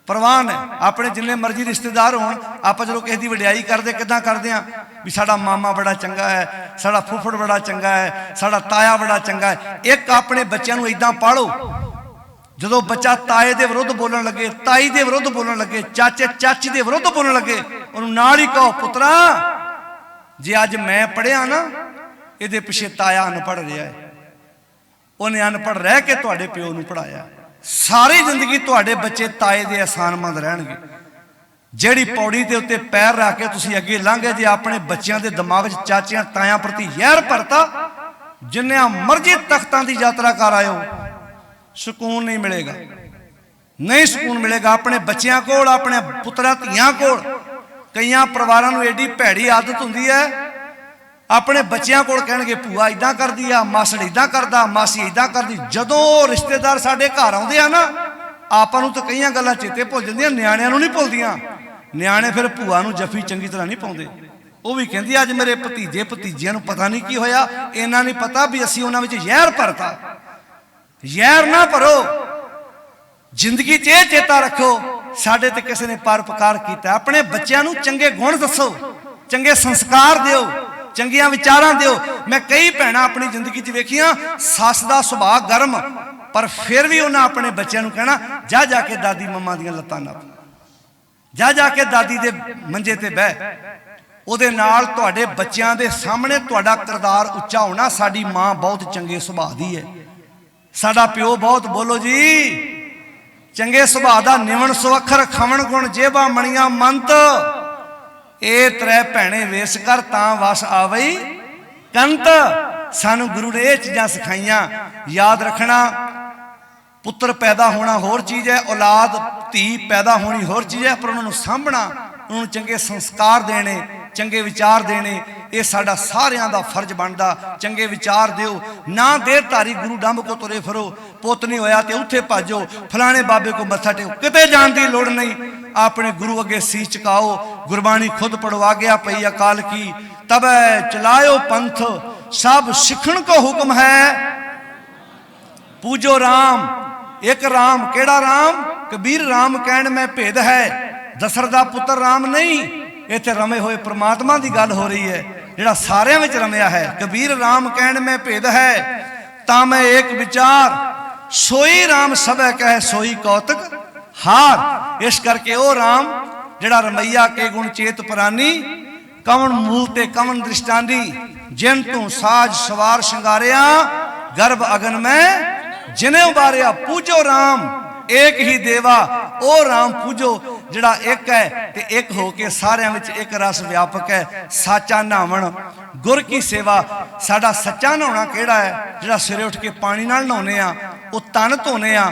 ਪ੍ਰਵਾਨ ਹੈ। ਆਪਣੇ ਜਿੰਨੇ ਮਰਜ਼ੀ ਰਿਸ਼ਤੇਦਾਰ ਹੋਣ, ਆਪਾਂ ਜਦੋਂ ਕਿਸੇ ਦੀ ਵਡਿਆਈ ਕਰਦੇ ਕਿੱਦਾਂ ਕਰਦੇ ਆ ਵੀ ਸਾਡਾ ਮਾਮਾ ਬੜਾ ਚੰਗਾ ਹੈ, ਸਾਡਾ ਫੁੱਫੜ ਬੜਾ ਚੰਗਾ ਹੈ, ਸਾਡਾ ਤਾਇਆ ਬੜਾ ਚੰਗਾ ਹੈ। ਇੱਕ ਆਪਣੇ ਬੱਚਿਆਂ ਨੂੰ ਇਦਾਂ ਪਾਲੋ, ਜਦੋਂ ਬੱਚਾ ਤਾਏ ਦੇ ਵਿਰੁੱਧ ਬੋਲਣ ਲੱਗੇ, ਤਾਈ ਦੇ ਵਿਰੁੱਧ ਬੋਲਣ ਲੱਗੇ, ਚਾਚੇ ਚਾਚੀ ਦੇ ਵਿਰੁੱਧ ਬੋਲਣ ਲੱਗੇ, ਉਹਨੂੰ ਨਾਲ ਹੀ ਕਹੋ, ਪੁੱਤਰਾ ਜੇ ਅੱਜ ਮੈਂ ਪੜ੍ਹਿਆ ਨਾ, ਇਹਦੇ ਪਿੱਛੇ ਤਾਇਆ ਅਨਪੜ੍ਹ ਰਿਹਾ ਹੈ, ਉਹਨੇ ਅਨਪੜ੍ਹ ਰਹਿ ਕੇ ਤੁਹਾਡੇ ਪਿਓ ਨੂੰ ਪੜ੍ਹਾਇਆ। ਸਾਰੀ ਜ਼ਿੰਦਗੀ ਤੁਹਾਡੇ ਬੱਚੇ ਤਾਏ ਦੇ ਅਹਿਸਾਨਮੰਦ ਰਹਿਣਗੇ। ਜਿਹੜੀ ਪੌੜੀ ਦੇ ਉੱਤੇ ਪੈਰ ਰੱਖ ਕੇ ਤੁਸੀਂ ਅੱਗੇ ਲੰਘੇ, ਜੇ ਆਪਣੇ ਬੱਚਿਆਂ ਦੇ ਦਿਮਾਗ 'ਚ ਚਾਚਿਆਂ ਤਾਇਆਂ ਪ੍ਰਤੀ ਜ਼ਹਿਰ ਭਰਤਾ, ਜਿੰਨਿਆਂ ਮਰਜ਼ੀ ਤਖਤਾਂ ਦੀ ਯਾਤਰਾ ਕਰ ਆਇਓ, ਸਕੂਨ ਨਹੀਂ ਮਿਲੇਗਾ। ਨਹੀਂ ਸਕੂਨ ਮਿਲੇਗਾ ਆਪਣੇ ਬੱਚਿਆਂ ਕੋਲ, ਆਪਣੇ ਪੁੱਤਰਾਂ ਧੀਆਂ ਕੋਲ। ਕਈਆਂ ਪਰਿਵਾਰਾਂ ਨੂੰ ਐਡੀ ਭੈੜੀ ਆਦਤ ਹੁੰਦੀ ਹੈ, ਆਪਣੇ ਬੱਚਿਆਂ ਕੋਲ ਕਹਿਣਗੇ ਭੂਆ ਇਦਾਂ ਕਰਦੀ ਆ, ਮਾਸੜ ਇਦਾਂ ਕਰਦਾ, ਮਾਸੀ ਇਦਾਂ ਕਰਦੀ। ਜਦੋਂ ਰਿਸ਼ਤੇਦਾਰ ਸਾਡੇ ਘਰ ਆਉਂਦੇ ਆ ਨਾ, ਆਪਾਂ ਨੂੰ ਤਾਂ ਕਈਆਂ ਗੱਲਾਂ ਚੇਤੇ ਭੁੱਲ ਜਾਂਦੀਆਂ, ਨਿਆਣਿਆਂ ਨੂੰ ਨਹੀਂ ਭੁੱਲਦੀਆਂ। ਨਿਆਣੇ ਫਿਰ ਭੂਆ ਨੂੰ ਜੱਫੀ ਚੰਗੀ ਤਰ੍ਹਾਂ ਨਹੀਂ ਪਾਉਂਦੇ। ਉਹ ਵੀ ਕਹਿੰਦੀ ਅੱਜ ਮੇਰੇ ਭਤੀਜੇ ਭਤੀਜਿਆਂ ਨੂੰ ਪਤਾ ਨਹੀਂ ਕੀ ਹੋਇਆ, ਇਹਨਾਂ ਨਹੀਂ ਪਤਾ ਵੀ ਅਸੀਂ ਉਹਨਾਂ ਵਿੱਚ ਜ਼ਹਿਰ ਭਰਤਾ। ਜ਼ਹਿਰ ਨਾ ਭਰੋ। ਜ਼ਿੰਦਗੀ 'ਚ ਇਹ ਚੇਤਾ ਰੱਖੋ, ਸਾਡੇ ਤੇ ਕਿਸੇ ਨੇ ਪਰਉਪਕਾਰ ਕੀਤਾ। ਆਪਣੇ ਬੱਚਿਆਂ ਨੂੰ ਚੰਗੇ ਗੁਣ ਦੱਸੋ, ਚੰਗੇ ਸੰਸਕਾਰ ਦਿਓ, ਚੰਗੀਆਂ ਵਿਚਾਰਾਂ ਦਿਓ। ਮੈਂ ਕਈ ਭੈਣਾਂ ਆਪਣੀ ਜ਼ਿੰਦਗੀ 'ਚ ਵੇਖੀਆਂ, ਸੱਸ ਦਾ ਸੁਭਾਅ ਗਰਮ, ਪਰ ਫਿਰ ਵੀ ਉਹਨਾਂ ਆਪਣੇ ਬੱਚਿਆਂ ਨੂੰ ਕਹਿਣਾ ਜਾ ਜਾ ਕੇ ਦਾਦੀ ਮੰਮਾ ਦੀਆਂ ਲੱਤਾਂ ਨੱਪ, ਜਾ ਜਾ ਕੇ ਦਾਦੀ ਦੇ ਮੰਜੇ ਤੇ ਬਹਿ। ਉਹਦੇ ਨਾਲ ਤੁਹਾਡੇ ਬੱਚਿਆਂ ਦੇ ਸਾਹਮਣੇ ਤੁਹਾਡਾ ਕਿਰਦਾਰ ਉੱਚਾ ਹੋਣਾ। ਸਾਡੀ ਮਾਂ ਬਹੁਤ ਚੰਗੇ ਸੁਭਾਅ ਦੀ ਹੈ, ਸਾਡਾ ਪਿਓ ਬਹੁਤ, ਬੋਲੋ ਜੀ, ਚੰਗੇ ਸੁਭਾਅ ਦਾ। ਨਿਵਣ ਸੁਅੱਖਰ ਖਵਣ ਗੁਣ ਜੇਬਾ ਮਣੀਆਂ ਮੰਤ, ਇਹ ਤਰੇ ਭੈਣੇ ਵੇਸ ਕਰ ਤਾਂ ਵਸ ਆਵਈ ਕੰਤ। ਸਾਨੂੰ ਗੁਰੂ ਨੇ ਇਹ ਚੀਜ਼ਾਂ ਸਿਖਾਈਆਂ। ਯਾਦ ਰੱਖਣਾ, ਪੁੱਤਰ ਪੈਦਾ ਹੋਣਾ ਹੋਰ ਚੀਜ਼ ਹੈ, ਔਲਾਦ ਧੀ ਪੈਦਾ ਹੋਣੀ ਹੋਰ ਚੀਜ਼ ਹੈ, ਪਰ ਉਹਨਾਂ ਨੂੰ ਸਾਂਭਣਾ, ਉਹਨਾਂ ਨੂੰ ਚੰਗੇ ਸੰਸਕਾਰ ਦੇਣੇ, ਚੰਗੇ ਵਿਚਾਰ ਦੇਣੇ, ਇਹ ਸਾਡਾ ਸਾਰਿਆਂ ਦਾ ਫਰਜ਼ ਬਣਦਾ। ਚੰਗੇ ਵਿਚਾਰ ਦਿਓ, ਨਾ ਦੇਰ ਧਾਰੀ ਗੁਰੂ ਡੰਬ ਕੋ ਤੁਰੇ ਫਿਰੋ। ਪੁੱਤ ਨਹੀਂ ਹੋਇਆ ਤੇ ਉੱਥੇ ਭਾਜੋ, ਫਲਾਣੇ ਬਾਬੇ ਕੋ ਮੱਥਾ ਟੇਕੋ, ਕਿਤੇ ਜਾਣ ਦੀ ਲੋੜ ਨਹੀਂ। अपने गुरु अगे सीस झुकाओ। गुरबाणी खुद पढ़ो, आज्ञा पई अकाल की, तबै चलायो पंथ, सब सिखण को हुक्म है। पूजो राम, एक राम, केड़ा राम? कबीर राम कहण में भेद है, दशरथ दा पुत्र राम नहीं। इत्थे रमे होए परमात्मा की गल हो रही है, जिहड़ा सारियां विच रमिया है। कबीर राम कहण में भेद है, ता मैं एक विचार, सोई राम सबे कहे सोई कौतक हार। इस करके ओ राम जिहड़ा रमैया के गुण चेत परानी, कवन मूल ते कवन दृष्टानी, जिन तू साज सवार शिंगारिया, गर्भ अगन में जिने उबारिया। पूजो राम एक ही देवा, ओ राम पूजो जिहड़ा एक है ते एक होके सारियां विच एक रस व्यापक है। साचा नहावण गुर की सेवा, साडा सच्चा नहाउणा किहड़ा है? जिहड़ा सवेरे उठ के पानी नाल नहाउने आ, ਉਹ तन धोने आ।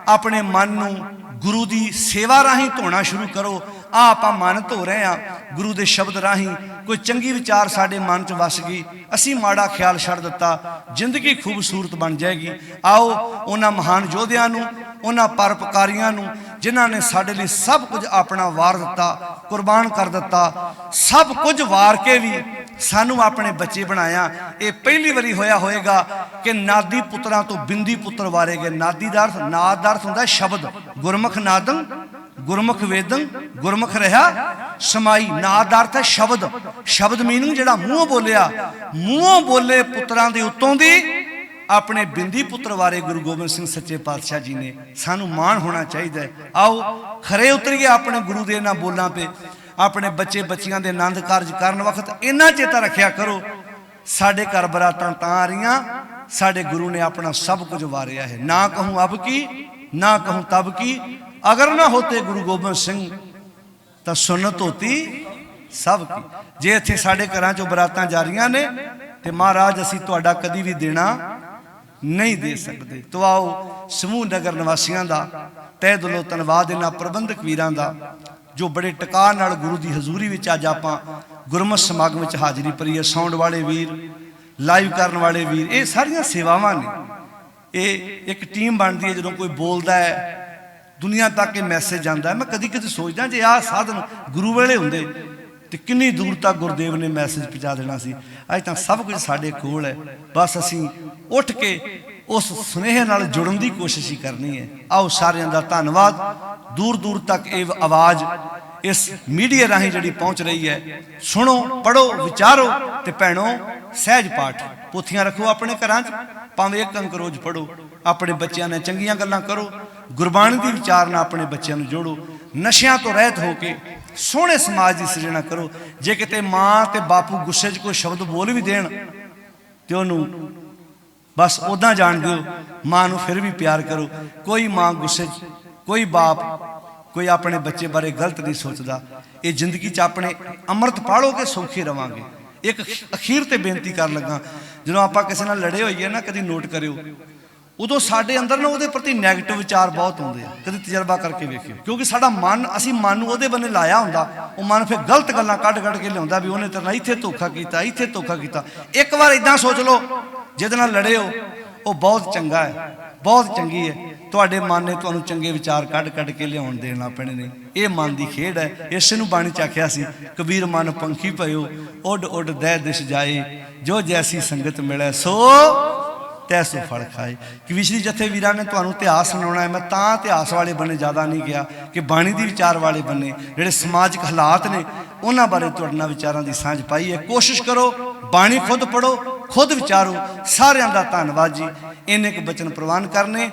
अपने मन नूं गुरु की सेवा राही धोना शुरू करो। आप मन धो रहे हैं गुरु के शब्द राही। कोई चंगी विचार साडे मन च वस गई, असी माड़ा ख्याल छड्ड दिता, जिंदगी खूबसूरत बन जाएगी। आओ उन्हां महान योद्धियां नूं, उन्हां परोपकारियां नूं जिन्हां ने साडे लई सब कुछ अपना वार दिता, कुर्बान कर दिता। सब कुछ वार के भी सानू अपने बच्चे बनाया। ये पहली बारी होया होएगा कि नादी पुत्रां तो बिंदी पुत्र वारे गए। नादी का अर्थ, नाद का अर्थ हुंदा शब्द। गुरमुख नादं, गुरमुख वेदं, गुरमुख रहा समाई। नाद का अर्थ है शब्द। शब्द मीनिंग जिहड़ा मूँहों बोलिया, मूँहों बोले पुत्रां दे उत्तों दी अपने बिंदी पुत्र वारे गुरु गोबिंद सिंह सच्चे पातशाह जी ने। सानू मान होना चाहिए। आओ खरे उतरिए अपने गुरु दे इन्हां बोलां पे। अपने बच्चे बच्चियां दे आनंद कारज करन वक्त इन्ना चेता रखिया करो, साडे घर बरातां तां आ रहियां, साडे गुरु ने अपना सब कुछ वारिया है। ना कहूँ अब की, ना कहूँ तब की, अगर ना होते गुरु गोबिंद सिंह तो सुन्नत होती सब की। जे इत्थे साडे घरां चों बरातां जा रहियां ने ते महाराज असीं तुहाडा कदी भी देना नहीं दे सकते। तो आओ समूह नगर निवासियों का तह दिलों धन्नवाद, इन्हां प्रबंधक वीरां दा जो बड़े टका नाल गुरु की हजूरी में अज आपां गुरमत समागम में हाज़री भरी है। साउंड वाले वीर, लाइव करने वाले वीर, ये सारियां सेवावां ने। ये एक टीम बनती है। जो कोई बोलता है दुनिया तक ये मैसेज जाता है। मैं कदी कदी सोचदा जे आह साधन गुरु वेले हुंदे तो किन्नी दूर तक गुरुदेव ने मैसेज पहुँचा देना सी। अज तक सब कुछ साडे कोल है, बस असीं उठ के उस सुनेहे नाल जुड़न की कोशिश ही करनी है। आओ सारियां दा धन्नवाद। दूर दूर तक ये आवाज़ इस मीडिया राही जिहड़ी पहुँच रही है। सुनो, पढ़ो, विचारो ते भैणों सहज पाठ पोथियां रखो अपने घरां च, भावें एक अंक रोज पढ़ो। अपने बच्चों ने चंगियां गल्लां करो, गुरबाणी की विचार नाल अपने बच्चों को जोड़ो। नशियां तो रहत होके सोहने समाज की सिरजना करो। जे किते माँ ते बापू गुस्से च कोई शब्द बोल भी देण ते उहनूं बस उदा जान दो, माँ नूं फिर भी प्यार करो। कोई माँ गुस्से च, कोई बाप, कोई अपने बच्चे बारे गलत नहीं सोचता। ये जिंदगी च अपने अमृत पालोगे सौखे रवांगे। एक अखीर ते बेनती कर लगा, जो आप किसी नाल लड़े होइए ना, कभी नोट करियो, उदों साडे अंदर ना उहदे प्रति नैगेटिव विचार बहुत आउंदे आ। कभी तजर्बा करके वेखियो, क्योंकि साडा मन, असीं मन नूं उहदे बन्ने लाया हुंदा, वो मन फिर गलत गल्लां कढ कढ के लिआउंदा भी उहने तेरे नाल इत्थे धोखा कीता, इत्थे धोखा कीता। एक बार इदां सोच लो, जिहदे नाल लड़े हो वो बहुत चंगा है, बहुत चंगी है। तुहाडे मन ने तुहानूं चंगे विचार कढ कढ के लिआउण देना पैणे ने। ये मन की खेड है। इस नूं बाणी च आखिया सी, कबीर मन पंखी पयो उड उड दै दिश जाए, जो जैसी संगत मिले सो तैसो फल खाए। कविश्री जथे वीरां ने तुहानूं इतिहास सुणाउणा है। मैं तां इतिहास वाले बन्ने ज़्यादा नहीं गया कि बाणी दी विचार वाले बन्ने जिहड़े समाजिक हालात ने उन्हां बारे तुहाडे नाल विचारां दी सांझ पाई है। कोशिश करो, बाणी खुद पढ़ो, खुद विचारो। सारियां दा धन्नवाद जी। इन्ने क बचन प्रवान करने,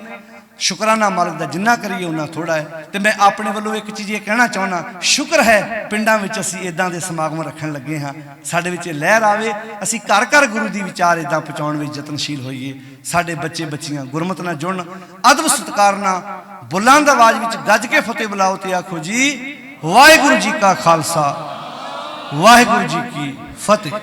शुकराना मालिक का जिन्ना करिए उन्ना थोड़ा है। तो मैं अपने वालों एक चीज़ ये कहना चाहना, शुक्र है पिंडां विच असीं इदां दे समागम रखन लगे हाँ। साडे विच लहर आवे, असीं घर घर गुरु दी विचार इदां पहुँचाउण विच यतनशील होइए। साडे बच्चे बच्चियां गुरमत नाल जुड़न, अदब सत्कार नाल बुलंद आवाज़ विच गज के फतेह बुलाओ ते आखो जी वाहिगुरू जी का खालसा, वाहिगुरू जी की फतेह।